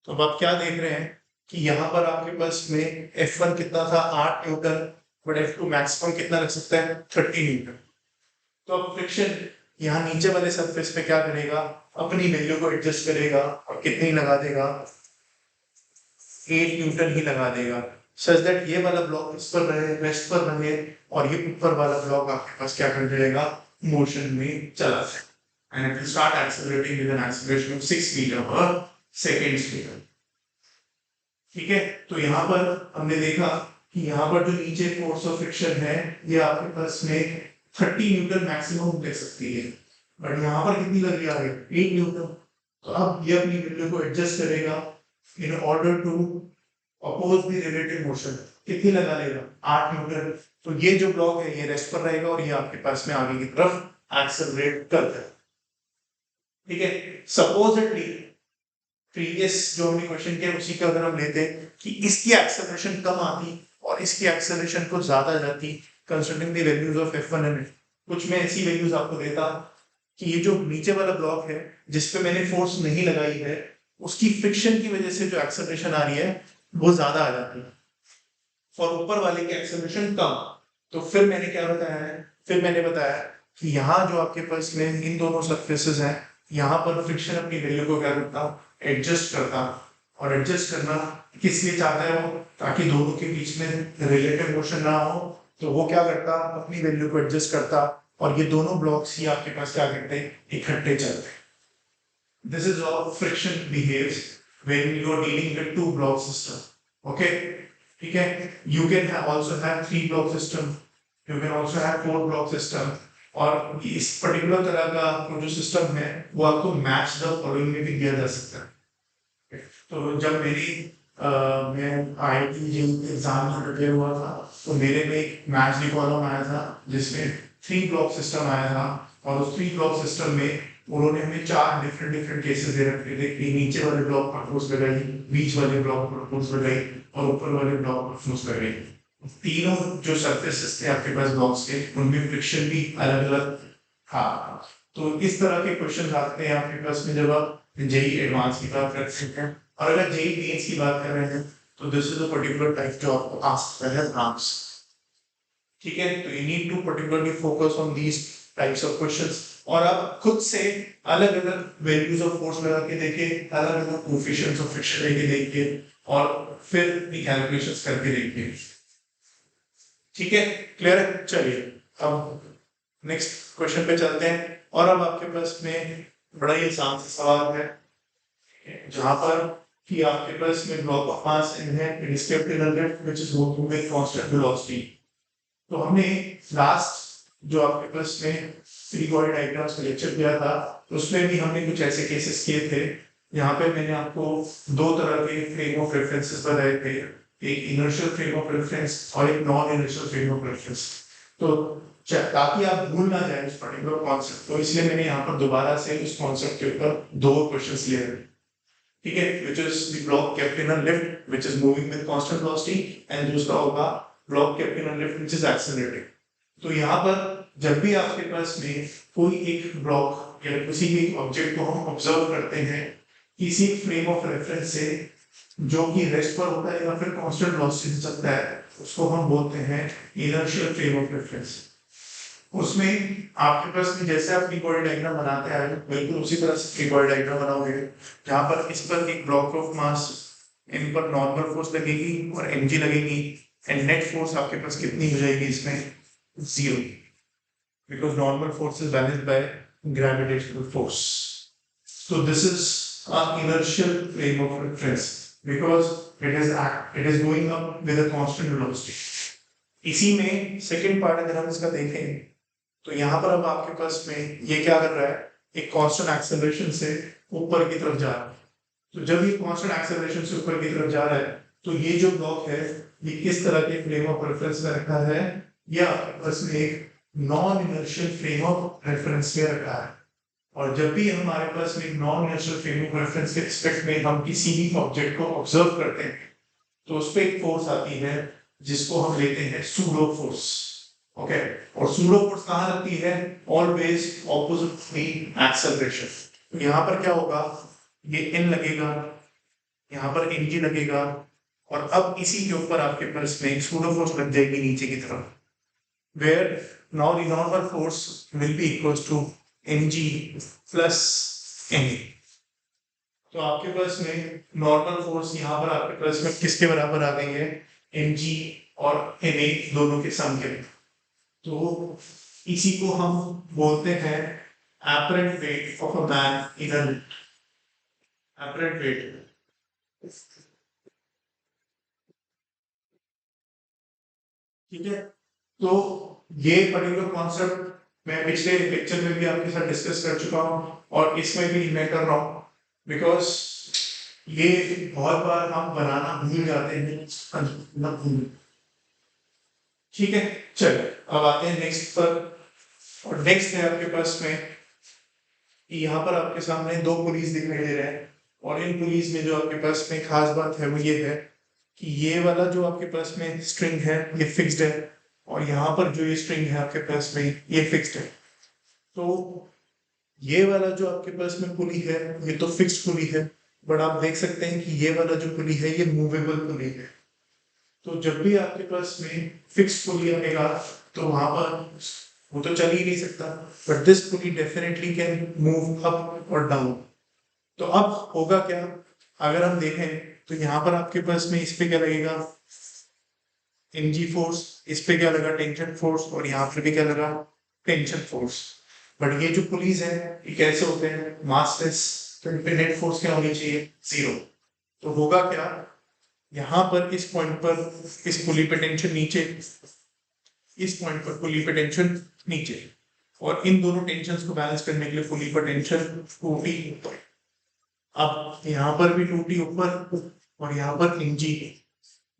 तो अब आप क्या देख रहे हैं कि यहाँ पर आपके पास में F1 कितना था 8 न्यूटन, बट F2 मैक्सिमम कितना लग सकता है 30 न्यूटन। तो अब फ्रिक्शन यहाँ नीचे वाले सरफेस पे क्या करेगा, अपनी वैल्यू को एडजस्ट करेगा और कितनी लगा देगा, 8 न्यूटन ही लगा देगा, सच दैट ये वाला ब्लॉक इस पर रहे, रेस्ट पर रहे, और ये ऊपर वाला ब्लॉक आपके पास क्या कर जाएगा, मोशन में चला जाए, and it will start accelerating with an acceleration of 6 metre per second square. ठीक है, तो यहाँ पर हमने देखा कि यहाँ पर जो नीचे फोर्स ऑफ फ्रिक्शन है ये आपके पास में 30 न्यूटन मैक्सिमम ले सकती है, बट यहाँ पर कितनी लग रही है, 8 न्यूटन। तो अब ये अपनी वैल्यू को एडजस्ट करेगा in order to oppose the relative motion, कितनी लगा लेगा 8 न्यूटन। तो ये जो ब्लॉक है ये रेस्ट पर रहेगा और ये आपके पास में आगे की तरफ एक्सेलरेट करता है। ठीक है, सपोजिटली प्रीवियस जो हमने क्वेश्चन किया उसी का अगर हम लेते कि इसकी एक्सेलरेशन कम आती और इसकी एक्सेलरेशन को ज्यादा जाती, considering the values of F1 and कुछ मैं ऐसी वैल्यूज आपको देता कि ये जो नीचे वाला ब्लॉक है जिसपे मैंने फोर्स नहीं लगाई है, उसकी फ्रिक्शन की वजह से जो एक्सेलरेशन आ रही है वो ज्यादा आ जाती है और ऊपर वाले की एक्सेलरेशन कम। तो फिर मैंने क्या बताया है, फिर मैंने बताया कि यहाँ जो आपके पास में इन दोनों सरफेसेस हैं, यहाँ पर फ्रिक्शन अपनी वैल्यू को क्या करता हूँ, एडजस्ट करता। और एडजस्ट करना किस लिए चाहता है वो, ताकि दोनों के बीच में रिलेटिव मोशन ना हो। तो वो क्या करता, अपनी वैल्यू को एडजस्ट करता और ये दोनों ब्लॉक्स ही आपके पास क्या करते हैं, इकट्ठे चलते हैं। This is how friction behaves when you are dealing with two block system. Okay, ठीक है। You can also have 3 block system, you can also have 4 block system. और इस पर्टिकुलर तरह का जो सिस्टम है वो आपको मैच द फॉलोइंग में भी दिया जा सकता है। तो जब मैं IIT एग्जाम में प्रिपेयर हुआ था तो मेरे में एक मैच द कॉलम आया था जिसमें 3 ब्लॉक सिस्टम आया था। और उस 3 ब्लॉक सिस्टम में उन्होंने हमें 4 डिफरेंट केसेस दे रखे थे कि नीचे वाले ब्लॉक पर फोर्स लगाई, बीच वाले ब्लॉक पर फोर्स लगाई और ऊपर वाले ब्लॉक पर फोर्स लगाई। तीनों जो सरफेसेस थे आपके पास ब्लॉक्स के, उनमें फ्रिक्शन भी अलग अलग था। तो इस तरह के क्वेश्चन आते हैं आपके पास में जब आप जेई एडवांस की बात करते हैं। और अगर जेई मेंस की बात कर रहे हैं तो this is a particular type जो आपको आस्क करता है ब्रांच। ठीक है, तो you need to particularly focus on these types of questions. और आप खुद से अलग अलग वैल्यूज ऑफ फोर्स लगा के देखिए, अलग अलग कोएफिशिएंट्स ऑफ फ्रिक्शन लेके देखिए और फिर भी कैलकुलेशंस करके देखिए। ठीक है, क्लियर है। चलिए अब नेक्स्ट क्वेश्चन पे चलते हैं। और अब आपके पास में बड़ा ही आसान सा सवाल है जहां पर कि आपके पास में ब्लॉक ऑफ मास है, it is kept in a lift which is moving with constant velocity. तो हमने लास्ट जो आपके पास में फ्री बॉडी डायग्राम्स का लेक्चर किया था उसमें भी हमने कुछ ऐसे केसेस किए थे। यहाँ पे मैंने आपको 2 तरह के फ्रेम ऑफ रेफरेंसेस बताए थे, एक इनर्शियल फ्रेम ऑफ रेफरेंस और एक non inertial frame of reference. तो ताकि आप भूल ना जाए उस पर्टिकुलर कॉन्सेप्ट, तो इसलिए मैंने यहाँ पर दोबारा से उस कॉन्सेप्ट के ऊपर 2 क्वेश्चंस लिए हैं। ठीक है, which is the block kept in a lift which is moving with constant velocity and दूसरा होगा block kept in a lift which is accelerating। तो यहाँ पर जब भी आपके पास में कोई एक ब्लॉक या किसी भी ऑब्जेक्ट को हम ऑब्जर्व करते हैं किसी फ्रेम ऑफ रेफरेंस से जो कि रेस्ट पर होता है या फिर कांस्टेंट वेलोसिटी से चलता है, उसको हम बोलते हैं इनर्शियल फ्रेम ऑफ रेफरेंस। उसमें आपके पास में जैसे आप फ्री बॉडी डायग्राम बनाते हैं बिल्कुल उसी तरह से फ्री बॉडी डायग्राम बनाओगे, जहां पर इस पर एक ब्लॉक ऑफ मास, इन पर नॉर्मल फोर्स लगेगी और mg लगेगी एंड नेट फोर्स आपके पास कितनी हो जाएगी इसमें, 0, because normal force is balanced by gravitational force. So this is an inertial frame of reference because it is going up with a constant velocity। इसी में सेकंड पार्ट अगर हम इसका देखें तो यहाँ पर अब आपके पास में ये क्या कर रहा है, एक कांस्टेंट एक्सेलरेशन से ऊपर की तरफ जा रहा है। तो जब ये कांस्टेंट एक्सेलरेशन से ऊपर की तरफ जा रहा है तो ये जो ब्लॉक है ये किस तरह के फ्रेम ऑफ रेफरेंस में रखा है, या आपके में एक non inertial frame of reference में रखा है। और जब भी हमारे पास में non inertial frame of reference के रिस्पेक्ट में हम किसी भी ऑब्जेक्ट को ऑब्जर्व करते हैं तो उस पर एक फोर्स आती है जिसको हम लेते हैं सूडो फोर्स। ओके, और सूडो फोर्स कहाँ लगती है, ऑलवेज ऑपोजिट द एक्सेलरेशन। तो यहाँ पर क्या होगा, ये n लगेगा, यहाँ पर mg लगेगा और अब इसी के ऊपर आपके पास में सूडो फोर्स लग जाएगी नीचे की तरफ, where now the normal force will be equals to mg plus na। तो आपके पास में नॉर्मल फोर्स यहाँ पर आपके पास में किसके बराबर आ गई है, mg और na दोनों के सम के। तो इसी को हम बोलते हैं apparent weight of a man in a lift। apparent weight, ठीक है। तो ये पर्टिकुलर कॉन्सेप्ट मैं पिछले लेक्चर में भी आपके साथ डिस्कस कर चुका हूँ और इसमें भी मैं कर रहा हूँ बिकॉज ये बहुत बार हम बनाना भूल जाते हैं। ठीक है, चलो अब आते हैं नेक्स्ट पर। और नेक्स्ट है आपके पास में यहाँ पर आपके सामने 2 पुलिस दिखाई दे रहे हैं और इन पुलिस में जो आपके पास में खास बात है वो ये है कि ये वाला जो आपके पास में स्ट्रिंग है ये फिक्स्ड है और यहाँ पर जो ये स्ट्रिंग है आपके पास में ये फिक्स्ड है। तो ये वाला जो आपके पास में पुली है ये तो फिक्स्ड पुली है, बट आप देख सकते हैं कि ये वाला जो पुली है ये मूवेबल पुली है। तो जब भी आपके पास में फिक्स पुली आएगा तो वहां पर वो तो चल ही नहीं सकता, but this pulley definitely can move up और डाउन। तो अब होगा क्या, अगर हम देखें तो यहाँ पर आपके पास में इस पे क्या लगेगा, एनजी फोर्स, इस पे क्या लगा, टेंशन फोर्स, और यहाँ पर भी क्या लगा, टेंशन फोर्स। बट ये जो पुलीज है ये कैसे होते हैं, मासलेस, तो इन पे नेट फोर्स क्या होनी चाहिए, जीरो। तो होगा क्या, यहाँ पर इस पॉइंट पर इस पुली पे टेंशन नीचे, इस पॉइंट पर पुली पे टेंशन नीचे, और इन दोनों टेंशन्स को बैलेंस करने के लिए पुली पर टेंशन टूटी ऊपर। अब यहाँ पर भी टूटी ऊपर और यहाँ पर एनजी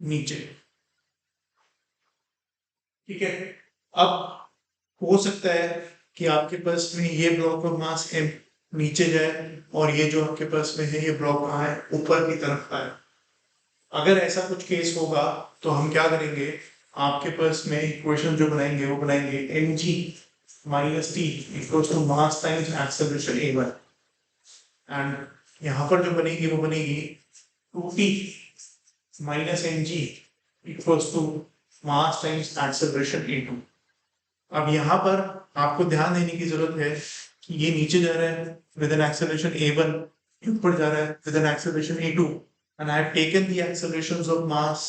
नीचे। ठीक है, अब हो सकता है कि आपके पास में ये ब्लॉक ऑफ मास एम नीचे जाए और ये जो आपके पास में है ये ब्लॉक कहाँ है, ऊपर की तरफ आए। अगर ऐसा कुछ केस होगा तो हम क्या करेंगे, आपके पास में इक्वेशन जो बनाएंगे वो बनाएंगे M G minus T equals to mass times acceleration A one, and यहाँ पर जो बनेगी वो बनेगी two T minus M G equals to mass times acceleration A two. अब यहाँ पर आपको ध्यान देने की जरूरत है कि ये नीचे जा रहा है विद एन एक्सेलरेशन a1, ऊपर जा रहा है with an acceleration a2, and I have taken the accelerations of mass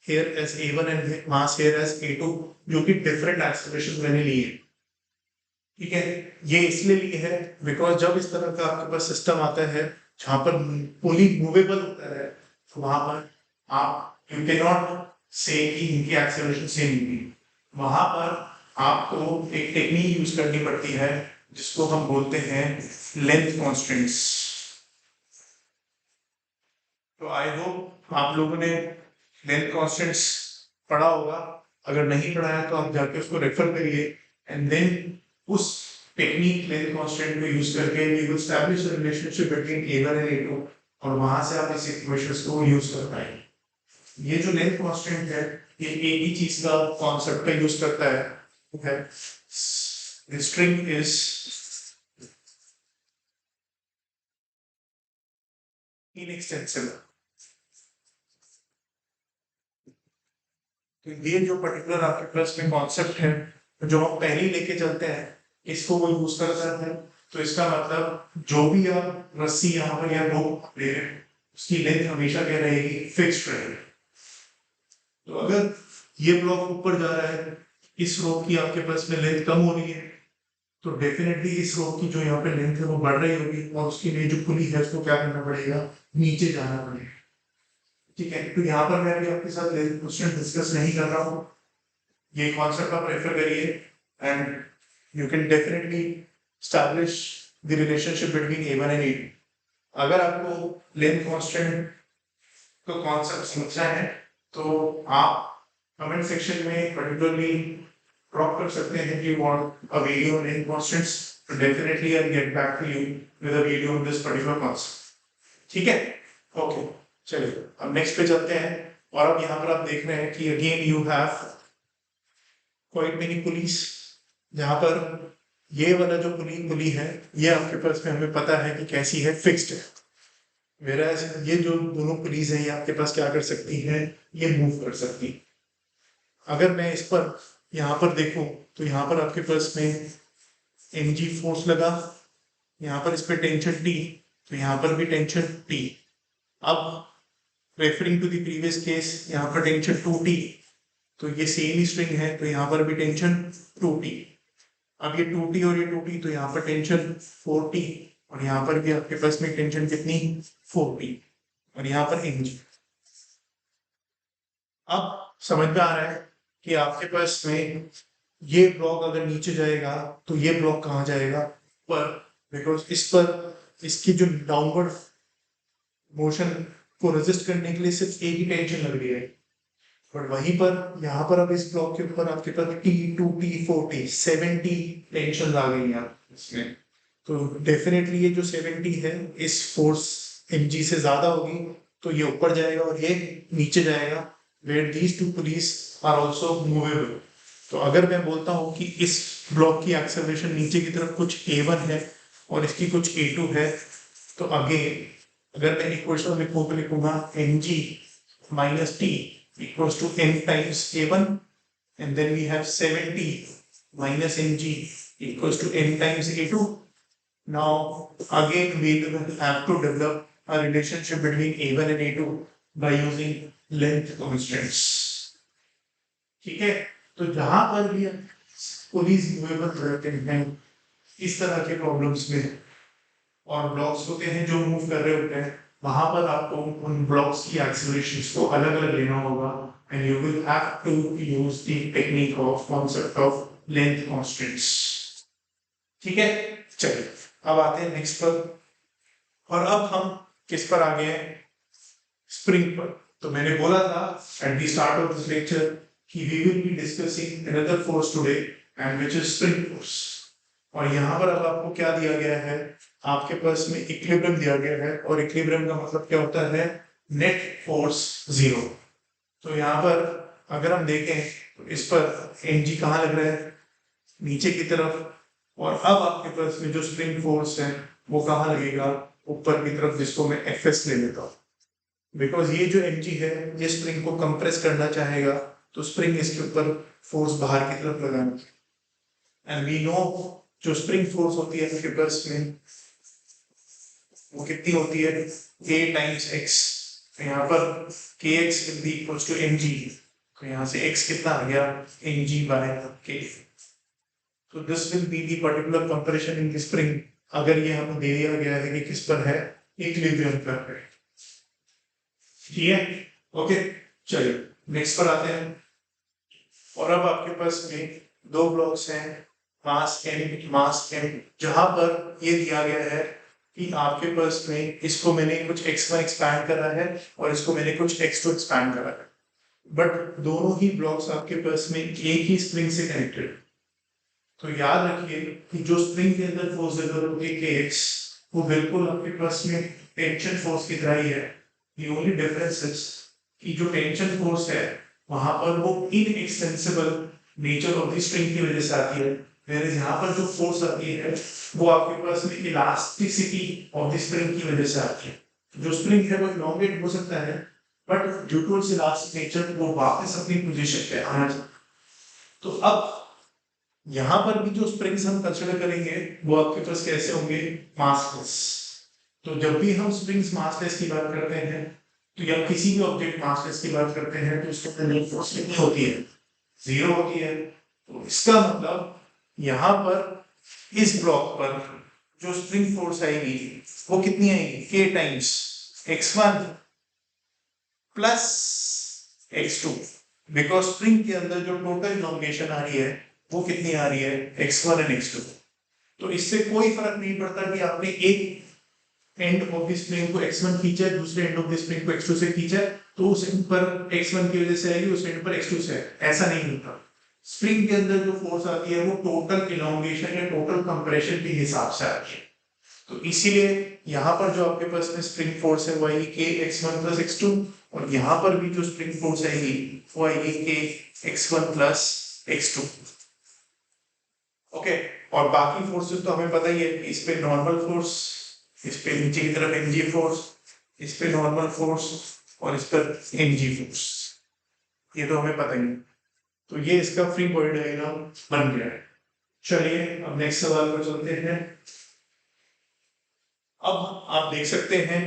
here as a1 and mass here as a2, जो कि डिफरेंट एक्सेलरेशन मैंने लिए। ठीक है, ये इसलिए लिए है बिकॉज जब इस तरह का आपके पास सिस्टम आता है जहां पर पुली मूवेबल होता है तो वहां पर आप यू कैन नॉट से कि इनकी एक्सेलरेशन सेम होगी। वहां पर आपको एक टेक्निक यूज करनी पड़ती है जिसको हम बोलते हैं लेंथ कॉन्स्टेंट्स। तो आई होप आप लोगों ने लेंथ कॉन्स्टेंट्स पढ़ा होगा, अगर नहीं पढ़ा है तो आप जाके उसको रेफर करिए, एंड देन उस टेक्निक लेंथ कांस्टेंट को यूज करके you will establish the relationship between a1 and a2, और वहां से आप इस इक्वेशंस को यूज कर पाएंगे। ये जो लेंथ कांस्टेंट है ये एक ही चीज का कॉन्सेप्ट का यूज करता है, okay? The string is inextensible। तो ये जो पर्टिकुलर आपके पास में कॉन्सेप्ट है जो आप पहले ही लेके चलते हैं इसको वो यूज करता है। तो इसका मतलब जो भी आप रस्सी यहाँ पर या रोप ले रहे हैं उसकी लेंथ हमेशा क्या रहेगी, फिक्स्ड रहेगी। तो अगर ये ब्लॉक ऊपर जा रहा है, इस रोप की आपके पास में लेंथ कम हो रही है, तो डेफिनेटली इस रोप की जो यहाँ पे लेंथ है वो बढ़ रही होगी और उसकी लिए जो पुली है उसको क्या करना पड़ेगा, नीचे जाना पड़ेगा। ठीक है, तो यहाँ पर मैं अभी आपके साथ लेंथ कांस्टेंट डिस्कस नहीं कर रहा हूँ, ये कॉन्सेप्ट आप रेफर करिए and you can definitely establish the relationship between a1 and a2। अगर आपको लेंथ कांस्टेंट का कॉन्सेप्ट समझना है तो आप कमेंट सेक्शन में पर्टिकुलरली ड्रॉप कर सकते हैं कि want a video on length constants, तो definitely I will get back to you with a video on this particular concept. ठीक है, ओके, चलिए अब नेक्स्ट पे चलते हैं। और अब यहाँ पर आप देख रहे हैं कि again you have quite many police, जहाँ पर ये वाला जो पुली है ये आपके पास में हमें पता है कि कैसी है, फिक्स्ड है। वेराज ये जो दोनों पुलिस है ये आपके पास क्या कर सकती है, ये मूव कर सकती है। अगर मैं इस पर यहाँ पर देखूं तो यहाँ पर आपके पास में mg फोर्स लगा, यहाँ पर इस पे टेंशन T, तो यहाँ पर भी टेंशन T। अब referring to the previous case यहाँ पर टेंशन 2T, तो ये सेम ही स्ट्रिंग है तो यहाँ पर भी टेंशन 2T। अब ये 2T और ये 2T, तो यहाँ पर टेंशन 4T और यहाँ पर भी आपके पास में टेंशन कितनी, 4T, और यहाँ पर mg। अब समझ में आ रहा है कि आपके पास में ये ब्लॉक अगर नीचे जाएगा तो ये ब्लॉक कहाँ जाएगा, पर, बिकॉज इस पर इसकी जो डाउनवर्ड मोशन को रेजिस्ट करने के लिए सिर्फ एक ही टेंशन लग रही है, बट वहीं पर यहाँ पर अब इस ब्लॉक के ऊपर आपके पास T2T4T 70 टेंशन आ गई हैं इसमें। तो डेफिनेटली ये जो 70 है इस फोर्स mg से ज्यादा होगी, तो ये ऊपर जाएगा और ये नीचे जाएगा, where these two pulleys are also movable। तो अगर मैं बोलता हूँ कि इस ब्लॉक की एक्सेलरेशन नीचे की तरफ कुछ a1 है और इसकी कुछ a2 है, तो अगेन अगर मैं इक्वेशन लिखूंगा mg minus t equals to n times a1, and then we have 70 minus mg equals to n times a2. Now again we will have to develop a relationship between a1 and a2 by using length constants. ठीक है, तो जहां पर भी police movable रहते हैं इस तरह के प्रॉब्लम्स में और ब्लॉक्स होते हैं जो मूव कर रहे होते हैं, वहां पर आपको उन ब्लॉक्स की एक्सेलरेशंस को अलग अलग लेना होगा, and you will have to use the technique of concept of length constants. ठीक है, चलिए अब आते हैं नेक्स्ट पर, और अब हम किस पर आ गए हैं, स्प्रिंग पर। तो मैंने बोला था at the start of this lecture कि we will be discussing another force today and which is spring force. और यहाँ पर अब आपको क्या दिया गया है, आपके पास में इक्विलिब्रियम दिया गया है, और इक्विलिब्रियम का मतलब क्या होता है, नेट फोर्स जीरो। तो यहाँ पर अगर हम देखें तो इस पर mg कहाँ लग रहा है, नीचे की तरफ, और अब आपके पास में जो स्प्रिंग फोर्स है वो कहाँ लगेगा, ऊपर की तरफ, जिसको मैं fs ले लेता हूँ। बिकॉज ये जो mg है ये स्प्रिंग को कंप्रेस करना चाहेगा, तो स्प्रिंग इसके ऊपर फोर्स बाहर की तरफ लगाना, एंड वी नो जो स्प्रिंग फोर्स होती है आपके पास में वो कितनी होती है, k टाइम्स x। तो यहाँ पर kx will be equals to mg, तो यहाँ से x कितना आ गया, mg बाय k। तो this will be the particular compression in the spring, अगर ये हमें दे दिया गया है कि किस पर है, इक्विलिब्रियम पर है। ठीक है, ओके, चलिए नेक्स्ट पर आते हैं। और अब आपके पास में दो ब्लॉक्स हैं, मास m, जहां पर ये दिया गया है कि आपके पास में इसको मैंने कुछ x1 एक्सपैंड करा है और इसको मैंने कुछ x2 एक्सपैंड करा है, बट दोनों ही ब्लॉक्स आपके पास में एक ही स्प्रिंग से कनेक्टेड। तो याद रखिए कि जो स्प्रिंग के अंदर फोर्स डेवलप होती है kx, वो बिल्कुल आपके पास में टेंशन फोर्स की तरह ही है। The only difference is कि जो टेंशन फोर्स है वहां पर वो inextensible nature of the spring की वजह से आती है, whereas यहाँ पर जो फोर्स आती है वो आपके पास में इलास्टिसिटी ऑफ द स्प्रिंग की वजह से आती है। जो स्प्रिंग है वो इलॉन्गेट हो सकता है, but due to its elastic nature वो वापस अपनी पोजीशन पे आना चाहिए। तो अब यहाँ पर भी जो स्प्रिंग्स हम कंसिडर करेंगे वो आपके पास कैसे होंगे, मासलेस। तो जब भी हम स्प्रिंग्स मासलेस की बात करते हैं, तो या किसी भी ऑब्जेक्ट मासलेस की बात करते हैं, तो उसके अंदर फोर्स कितनी होती है, जीरो होती है। तो इसका मतलब यहाँ पर इस ब्लॉक पर जो स्प्रिंग फोर्स आएगी वो कितनी आएगी, k times x1 plus x2, because spring के अंदर जो टोटल इलॉन्गेशन आ रही है वो कितनी आ रही है, x1 एंड x2। तो इससे कोई फर्क नहीं पड़ता कि आपने एक एंड ऑफ द स्प्रिंग को x1 खींचा है, दूसरे एंड ऑफ द स्प्रिंग को x2 से खींचा है, तो उस एंड पर x1 की वजह से आएगी, उस एंड पर x2 से है, ऐसा नहीं होता। स्प्रिंग के अंदर जो फोर्स आती है वो टोटल इलॉन्गेशन या टोटल कंप्रेशन के हिसाब से आती है। तो इसीलिए यहाँ पर जो आपके पास में स्प्रिंग फोर्स है वो आएगी k x1 प्लस x2, और यहाँ पर भी जो स्प्रिंग फोर्स आएगी वो आएगी k x1 plus x2। Okay, और बाकी फोर्सेस तो हमें पता ही है, इस पे नॉर्मल फोर्स, इस पे नीचे की तरफ mg फोर्स, इस पे नॉर्मल फोर्स, और इस पर mg फोर्स, ये तो हमें पता ही है। तो ये इसका फ्री बॉडी डायग्राम बन गया है। चलिए अब नेक्स्ट सवाल पर चलते हैं। अब आप देख सकते हैं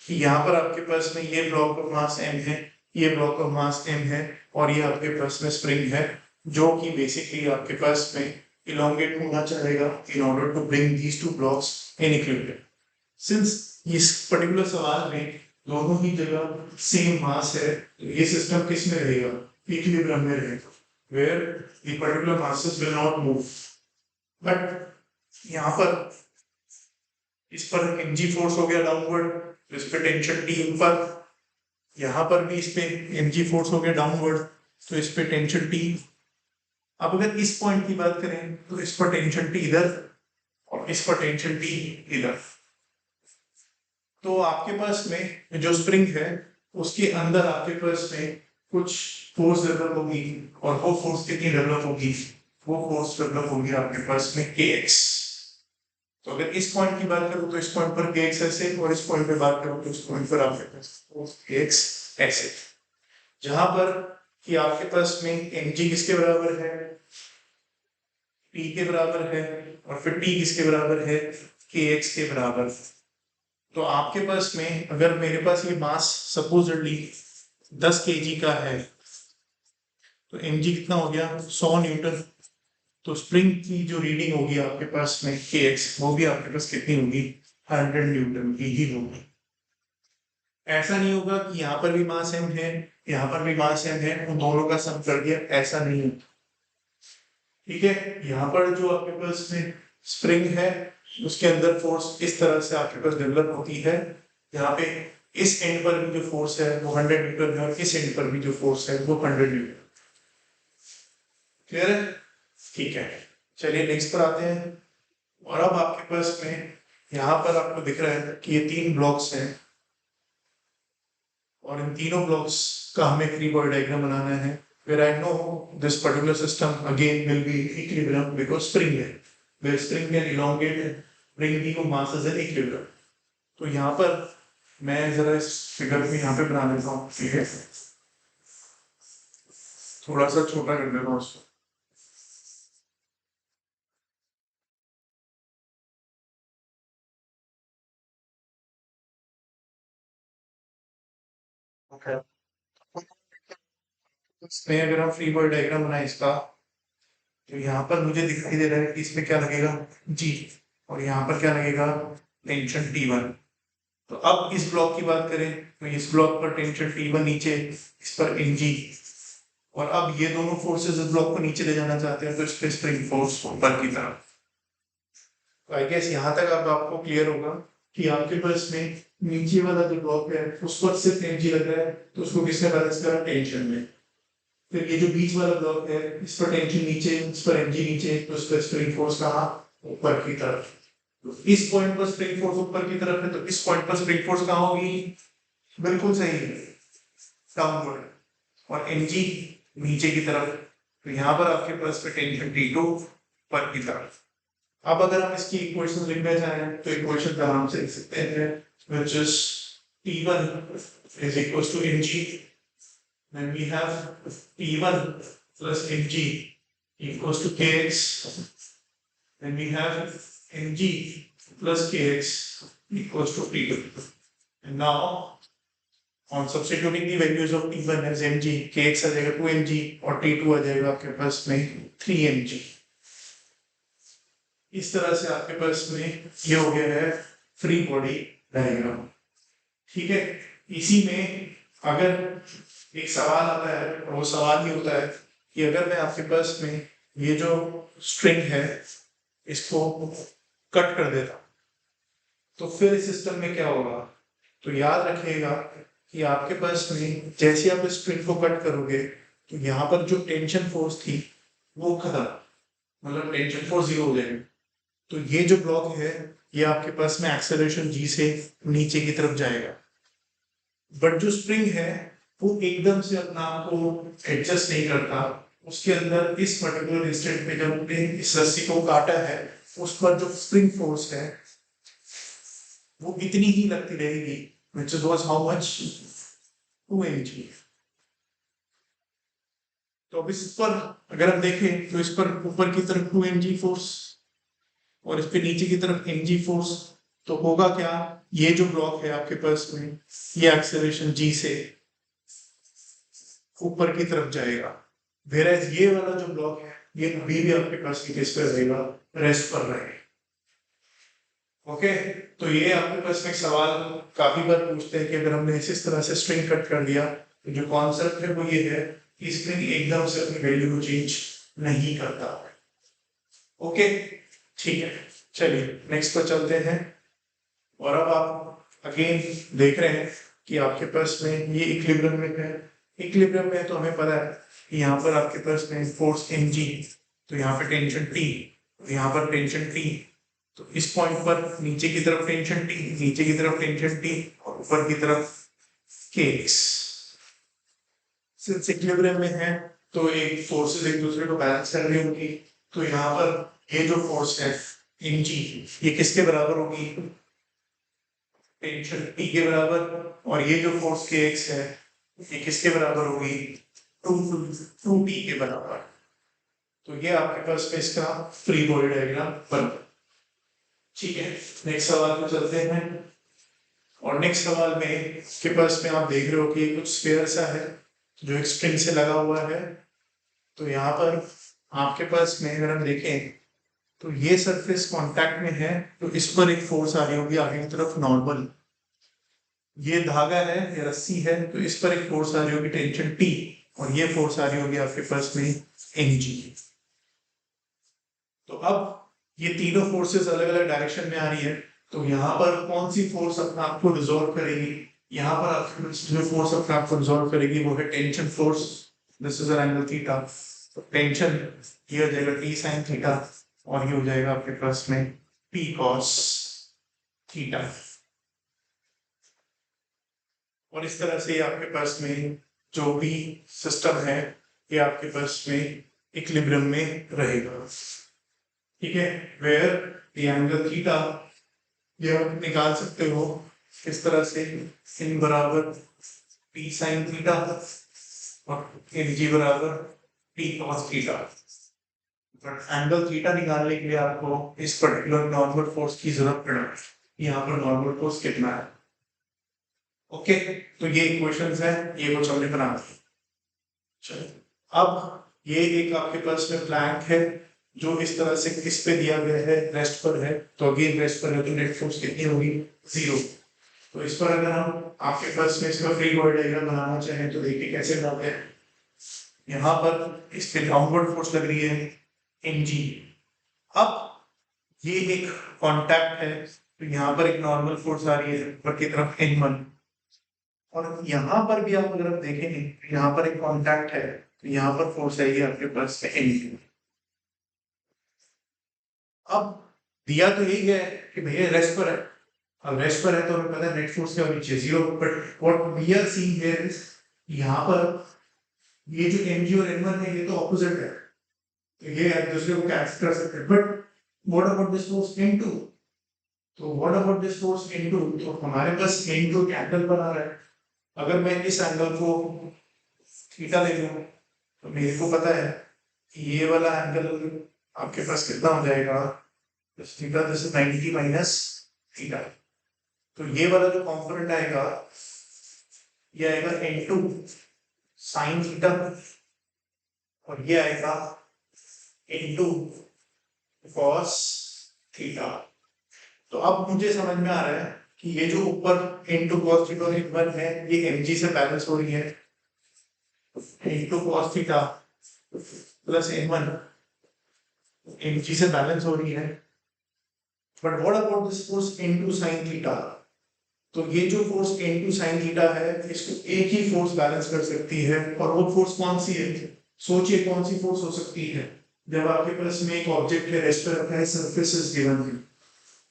कि यहाँ पर आपके पास में ये ब्लॉक ऑफ मास m है, ये ब्लॉक ऑफ मास m है, और ये आपके पास में स्प्रिंग है जो कि बेसिकली आपके पास में इलोंगेट होना चाहेगा in order to bring these two blocks in equilibrium. Since इस पर्टिकुलर सवाल में दोनों ही जगह सेम मास है, तो ये सिस्टम किस में रहेगा, इक्विलिब्रियम में रहेगा, where the particular masses will not move. But यहाँ पर इस पर mg फोर्स हो गया डाउनवर्ड, तो इस पे टेंशन T ऊपर, यहाँ पर भी इस पे mg फोर्स हो गया डाउनवर्ड, तो इस पे टेंशन T। अब अगर इस पॉइंट की बात करें तो इस पर टेंशन T इधर और इस पर टेंशन T इधर। तो आपके पास में जो स्प्रिंग है उसके अंदर आपके पास में कुछ फोर्स डेवलप होगी, और वो फोर्स कितनी डेवलप होगी, वो फोर्स डेवलप होगी आपके पास में के एक्स। तो अगर इस पॉइंट की बात करूं तो इस पॉइंट पर के एक्स ऐसे, और इस पॉइंट पे बात करूं तो इस पॉइंट पर आपके पास के एक्स ऐसे, जहां पर कि आपके पास में mg किसके बराबर है, p के बराबर है, और फिर t किसके बराबर है, kx के बराबर। तो आपके पास में अगर मेरे पास ये मास सपोजिटली 10 kg का है, तो mg कितना हो गया, 100 न्यूटन। तो स्प्रिंग की जो रीडिंग होगी आपके पास में kx, वो भी आपके पास कितनी होगी, 100 न्यूटन की ही होगी। ऐसा नहीं होगा कि यहाँ पर भी मास m है, यहाँ पर भी मास m है, उन दोनों का सम कर दिया, ऐसा नहीं है। ठीक है, यहाँ पर जो आपके पास में स्प्रिंग है, उसके अंदर फोर्स इस तरह से आपके पास डेवलप होती है। यहाँ पे इस एंड पर भी जो फोर्स है वो 100 न्यूटन है, और इस एंड पर भी जो फोर्स है वो 100 न्यूटन। क्लियर है? ठीक है, चलिए नेक्स्ट पर आते हैं। और अब आपके पास में यहाँ पर आपको दिख रहा है कि ये 3 ब्लॉक्स हैं, और इन तीनों ब्लॉक्स का हमें फ्री बॉडी डायग्राम बनाना है। where I know this particular system again will be equilibrium because spring है, where spring can elongate and bring the masses in equilibrium। तो यहाँ पर मैं जरा इस फिगर को यहाँ पे बना देता हूँ, ठीक है, थोड़ा सा छोटा कर देता हूँ उसको। okay। इसमें अगर हम फ्री बॉडी डायग्राम बनाए इसका, तो यहाँ पर मुझे दिखाई दे रहा है कि इसमें क्या लगेगा, जी, और यहाँ पर क्या लगेगा, टेंशन T1। तो अब इस ब्लॉक की बात करें तो इस ब्लॉक पर टेंशन T1 नीचे, इस पर mg, और अब ये दोनों फोर्सेस इस ब्लॉक को नीचे ले जाना चाहते हैं, तो इस पे स्प्रिंग फोर्स ऊपर की तरफ। तो आई गेस यहाँ तक अब आपको क्लियर होगा कि आपके पास में नीचे वाला जो ब्लॉक है उस पर सिर्फ mg लग रहा है, तो उसको किसने बैलेंस करा, टेंशन में। फिर ये जो बीच वाला ब्लॉक है, इस पर टेंशन नीचे, इस पर mg नीचे, तो इस पर स्प्रिंग फोर्स कहाँ, ऊपर की तरफ। तो इस पॉइंट पर स्प्रिंग फोर्स ऊपर की तरफ है, तो इस पॉइंट पर स्प्रिंग फोर्स कहाँ होगी, बिल्कुल सही है, डाउनवर्ड, और mg नीचे की तरफ। तो यहाँ पर आपके पास में टेंशन T2 ऊपर की तरफ। अब अगर हम इसकी इक्वेशन लिखना चाहें तो इक्वेशन आराम से लिख सकते हैं, which is T1 is equals to mg, then we have T1 plus mg equals to kx, then we have mg plus kx equals to T2, and now on substituting the values of T1 as mg, kx आ जाएगा 2mg, और T2 आ जाएगा आपके पास में 3mg। इस तरह से आपके पास में ये हो गया है फ्री बॉडी डायग्राम। ठीक है, इसी में अगर एक सवाल आता है, और वो सवाल ये होता है कि अगर मैं आपके पास में ये जो स्ट्रिंग है इसको कट कर देता, तो फिर इस सिस्टम में क्या होगा। तो याद रखिएगा कि आपके पास में जैसे आप इस स्ट्रिंग को कट करोगे, तो यहाँ पर जो टेंशन फोर्स थी वो खत्म, मतलब टेंशन फोर्स 0 हो जाएगी। तो ये जो ब्लॉक है ये आपके पास में एक्सेलरेशन g से नीचे की तरफ जाएगा, बट जो स्प्रिंग है वो एकदम से अपना आप को एडजस्ट नहीं करता। उसके अंदर इस पर्टिकुलर इंस्टेंट पे जब हमने इस रस्सी को काटा है, उस पर जो स्प्रिंग फोर्स है वो इतनी ही लगती रहेगी, which was how much, 2mg। तो अब इस पर अगर हम देखें तो इस पर ऊपर की तरफ 2mg फोर्स, और इस पे नीचे की तरफ mg फोर्स। तो होगा क्या, ये जो ब्लॉक है आपके पास में ये एक्सेलरेशन g से ऊपर की तरफ जाएगा, वेराज ये वाला जो ब्लॉक है ये अभी भी आपके पास किस पे रहेगा, रेस्ट पर रहेगा। ओके, तो ये आपके पास में सवाल काफी बार पूछते हैं कि अगर हमने इस तरह से स्ट्रिंग कट कर दिया, तो जो कॉन्सेप्ट है वो ये है कि स्प्रिंग एकदम से अपनी वैल्यू को चेंज नहीं करता। ओके, ठीक है, चलिए नेक्स्ट पर चलते हैं। और अब आप अगेन देख रहे हैं कि आपके पास में ये इक्विलिब्रियम में है, इक्विलिब्रियम में तो हमें पता है कि यहाँ पर आपके पास में फोर्स mg, तो यहाँ पे टेंशन T, तो यहाँ पर टेंशन T, तो इस पॉइंट पर नीचे की तरफ टेंशन T, नीचे की तरफ टेंशन T, और ऊपर की तरफ kx। सिंस इक्विलिब्रियम में है तो एक फोर्सेस एक दूसरे को बैलेंस कर रही होंगी, तो यहाँ पर ये जो फोर्स है mg ये किसके बराबर होगी, टेंशन T के बराबर, और ये जो फोर्स kx है ये किसके बराबर होगी, 2t के बराबर। तो ये आपके पास में इसका फ्री बॉडी डायग्राम बन। ठीक है, नेक्स्ट सवाल में चलते हैं। और नेक्स्ट सवाल में के पास में आप देख रहे हो कि कुछ स्फीयर सा है जो एक स्ट्रिंग से लगा हुआ है। तो यहाँ पर आपके पास में अगर हम देखें तो ये सरफेस कांटेक्ट में है, तो इस पर एक फोर्स आ रही होगी आगे की तरफ नॉर्मल। ये धागा है, ये रस्सी है, तो इस पर एक फोर्स आ रही होगी टेंशन T, और ये फोर्स आ रही होगी आपके पास में mg। तो अब ये तीनों फोर्सेस अलग अलग डायरेक्शन में आ रही है, तो यहाँ पर कौन सी फोर्स अपने आप को रिजॉल्व करेगी, यहाँ पर आपके जो फोर्स अपने आप को रिजॉल्व करेगी वो है tension force. This is an angle theta, तो टेंशन ये हो जाएगा T sin थीटा, और ये हो जाएगा आपके पास में P cos थीटा। और इस तरह से आपके पास में जो भी सिस्टम है ये आपके पास में इक्विलिब्रियम में रहेगा। ठीक है, वेयर द एंगल थीटा ये आप निकाल सकते हो इस तरह से, इन बराबर T sin थीटा और mg बराबर P cos theta. Angle theta निकालने के लिए आपको इस पर्टिकुलर नॉर्मल फोर्स की जरूरत पड़ेगी। यहाँ पर नॉर्मल फोर्स कितना है। ओके, तो ये इक्वेशंस है, ये कुछ हमने बना दी। चलो, अब ये एक आपके पास में प्लैंक है जो इस तरह से इस पे दिया गया है, रेस्ट पर है, तो अगेन रेस्ट पर है तो नेट फोर्स कितनी होगी, 0। तो इस पर अगर हम आपके पास में इसका फ्री बॉडी डायग्राम बनाना चाहें तो देखिए कैसे बनाते हैं। यहाँ पर इस पे डाउनवर्ड फोर्स लग रही है mg। अब ये एक कांटेक्ट है, तो यहाँ पर एक नॉर्मल फोर्स आ रही है ऊपर की तरफ n1, और यहाँ पर भी आप अगर आप देखेंगे यहाँ पर एक कांटेक्ट है, तो यहाँ पर फोर्स आएगी आपके पास n2। अब दिया तो यही है कि भैया रेस्ट पर है, अब रेस्ट पर है तो हमें पता है नेट फोर्स क्या होनी चाहिए, 0। But what we are seeing here is यहाँ पर ये जो mg और n1 है ये तो ऑपोजिट है, तो ये एक दूसरे को कैंसिल कर सकते हैं। But what about this force n2, तो what about this force n2, तो हमारे पास n2 एंगल बना रहा है। अगर मैं इस एंगल को थीटा ले लूं तो मेरे को पता है कि ये वाला एंगल आपके पास कितना हो जाएगा, theta this is 90 minus theta. तो ये वाला जो कंपोनेंट आएगा ये आएगा n2 sin थीटा, और ये आएगा n2 cos थीटा। तो अब मुझे समझ में आ रहा है कि ये जो ऊपर n2 cos थीटा और n1 है ये mg से बैलेंस हो रही है, n2 cos theta plus n1 mg से बैलेंस हो रही है। But what about this force n2 sin theta, तो ये जो फोर्स n2 sin थीटा है इसको एक ही फोर्स बैलेंस कर सकती है, और वो फोर्स कौन सी है, सोचिए कौन सी फोर्स हो सकती है। जब आपके पास में एक ऑब्जेक्ट है, रेस्ट पर रखा है, सरफेस इज गिवन है,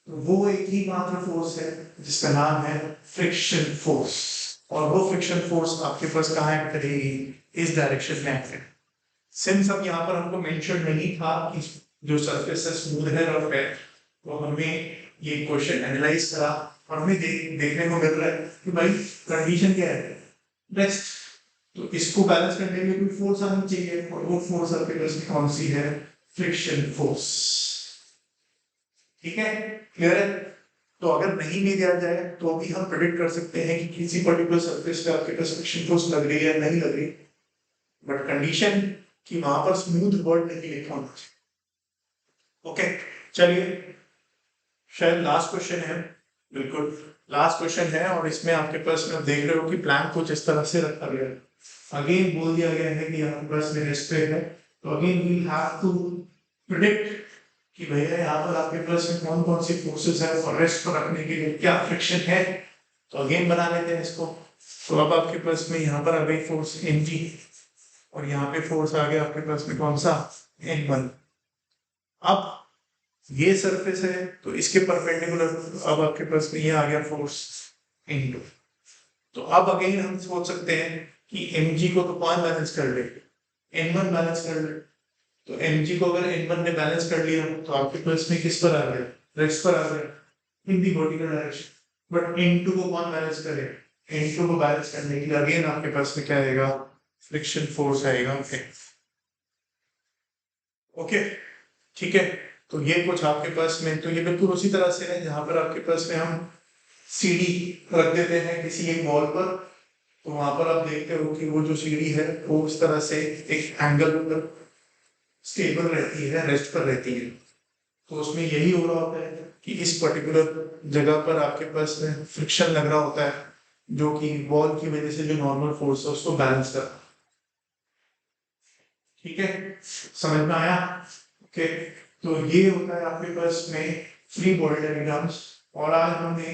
तो वो एक ही मात्र फोर्स है जिसका नाम है फ्रिक्शन फोर्स, और वो फ्रिक्शन फोर्स आपके पास कहाँ एक्ट करेगी, इस डायरेक्शन में एक्ट करेगी। सिंस अब यहाँ पर हमको मेंशन नहीं था कि जो सरफेस है स्मूथ है रफ है, तो हमें ये क्वेश्चन एनालाइज करा और हमें देखने को मिल रहा है कि भाई कंडीशन क्या है, नेक्स्ट तो इसको बैलेंस करने के लिए कोई फोर्स आनी चाहिए, और वो फोर्स आपके पास कौन सी है, फ्रिक्शन फोर्स। ठीक है, क्लियर है। तो अगर नहीं भी दिया जाए तो भी हम प्रेडिक्ट कर सकते हैं कि किसी पर्टिकुलर सरफेस पे आपके पास फ्रिक्शन फोर्स लग रही है नहीं लग रही, बट कंडीशन कि वहां पर स्मूथ वर्ड नहीं लिखा होना चाहिए। ओके, चलिए शायद लास्ट क्वेश्चन है, बिल्कुल लास्ट क्वेश्चन है, और इसमें आपके पास में देख रहे हो कि प्लान कुछ इस तरह से रखा गया है। अगेन बोल दिया गया है कि आपके पास में रेस्ट पे है, तो again we have to predict कि भैया यहाँ पर आपके पास में कौन कौन सी फोर्सेस है और रेस्ट पर रखने के लिए क्या फ्रिक्शन है। तो अगेन बना लेते हैं इसको। तो अब आपके पास में यहाँ पर आ गई फोर्स mg, और यहाँ पे फोर्स आ गया आपके पास में कौन सा, n1। अब ये सरफेस है तो इसके परपेंडिकुलर अब आपके पास में ये आ गया फोर्स n2। तो अब अगेन हम सोच सकते हैं कि mg को तो कौन बैलेंस कर ले, n1 बैलेंस कर ले। तो mg को अगर n1 ने बैलेंस कर लिया तो आपके पास में किस पर आ गया, रेस्ट पर आ गया in the vertical direction. But n2 को कौन बैलेंस करे, n2 को बैलेंस करने के लिए अगेन आपके पास में क्या आएगा, फ्रिक्शन फोर्स आएगा। ओके ठीक है। तो ये कुछ आपके पास में, तो ये बिल्कुल उसी तरह से है जहां पर आपके पास में हम सीढ़ी रख देते हैं किसी एक वॉल पर, तो वहां पर आप देखते हो कि वो जो सीढ़ी है वो उस तरह से एक एंगल पर स्टेबल रहती है, रेस्ट पर रहती है। तो उसमें यही हो रहा होता है कि इस पर्टिकुलर जगह पर आपके पास में फ्रिक्शन लग रहा होता है, जो कि वॉल की वजह से जो नॉर्मल फोर्स है उसको बैलेंस कर। ठीक है, समझ में आया? ओके, तो ये होता है आपके पास में फ्री बॉडी डायग्राम्स। और आज हमने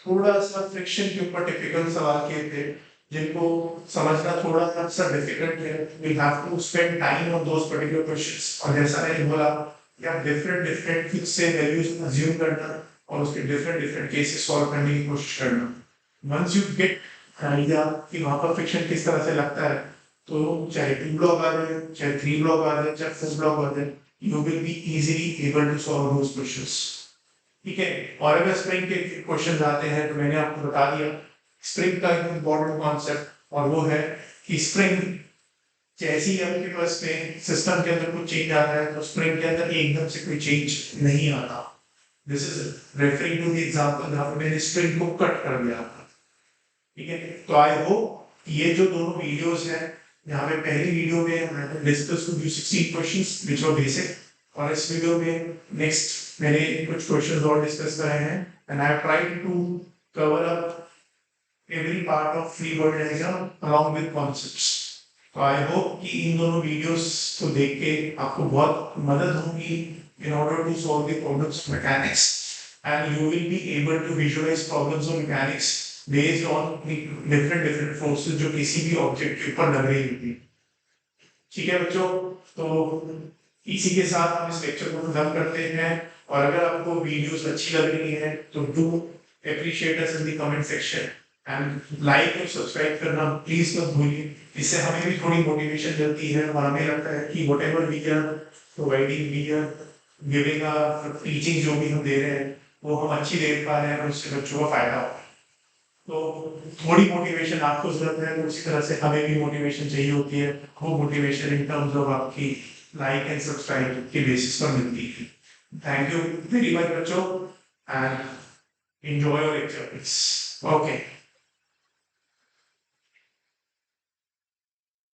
थोड़ा सा फ्रिक्शन के ऊपर टिपिकल सवाल किए थे जिनको समझना थोड़ा सा डिफिकल्ट है। We have to spend time on those particular questions. और जैसा मैंने बोला कि आप डिफरेंट डिफरेंट फिक्स से वैल्यूज अज्यूम करना और उसके डिफरेंट डिफरेंट केसेस सॉल्व करने की कोशिश करना। वंस यू गेट आइडिया कि वहां पर फ्रिक्शन किस तरह से लगता है, तो चाहे 2 ब्लॉक आ जाए, चाहे 3 ब्लॉक आ जाए, चाहे 4 ब्लॉक आ जाए, you will be easily able to solve those questions। ठीक है। और अगर स्प्रिंग के क्वेश्चन आते हैं तो मैंने आपको बता दिया स्प्रिंग का एक इम्पोर्टेंट कॉन्सेप्ट, और वो है कि स्प्रिंग जैसे ही आपके पास में सिस्टम के अंदर कुछ चेंज आता है तो स्प्रिंग के अंदर एकदम से कोई चेंज नहीं आता। This is referring to the example जहां पे मैंने स्प्रिंग को कट कर दिया था। ठीक है, तो आई होप ये जो दोनों वीडियोस हैं, यहाँ पे पहली वीडियो में मैंने discuss two 16 questions which were basic, और इस वीडियो में नेक्स्ट मैंने कुछ क्वेश्चंस और डिस्कस करे हैं and I have tried to cover up every part of free body diagram along with concepts. तो आई होप कि इन दोनों वीडियोस को देख के आपको बहुत मदद होगी in order to solve the problems of mechanics, and you will be able to visualize problems of mechanics based on different forces जो किसी भी ऑब्जेक्ट के ऊपर लग रही होती। ठीक है बच्चों, तो इसी के साथ हम इस लेक्चर को खत्म करते हैं। और अगर आपको वीडियोस अच्छी लग रही है तो do appreciate us in the comment section and like और सब्सक्राइब करना प्लीज मत भूलिए। इससे हमें भी थोड़ी मोटिवेशन मिलती है और हमें लगता है कि whatever we are providing, we are giving a teaching जो भी हम दे रहे हैं वो हम अच्छी दे पा रहे हैं और उससे बच्चों को फायदा हो। तो थोड़ी मोटिवेशन आपको जरूरत है, तो उसी तरह से हमें भी मोटिवेशन चाहिए होती है। वो मोटिवेशन इन टर्म्स ऑफ आपकी लाइक एंड सब्सक्राइब के बेसिस पर मिलती है। थैंक यू वेरी मच बच्चों and enjoy your lecture. Okay.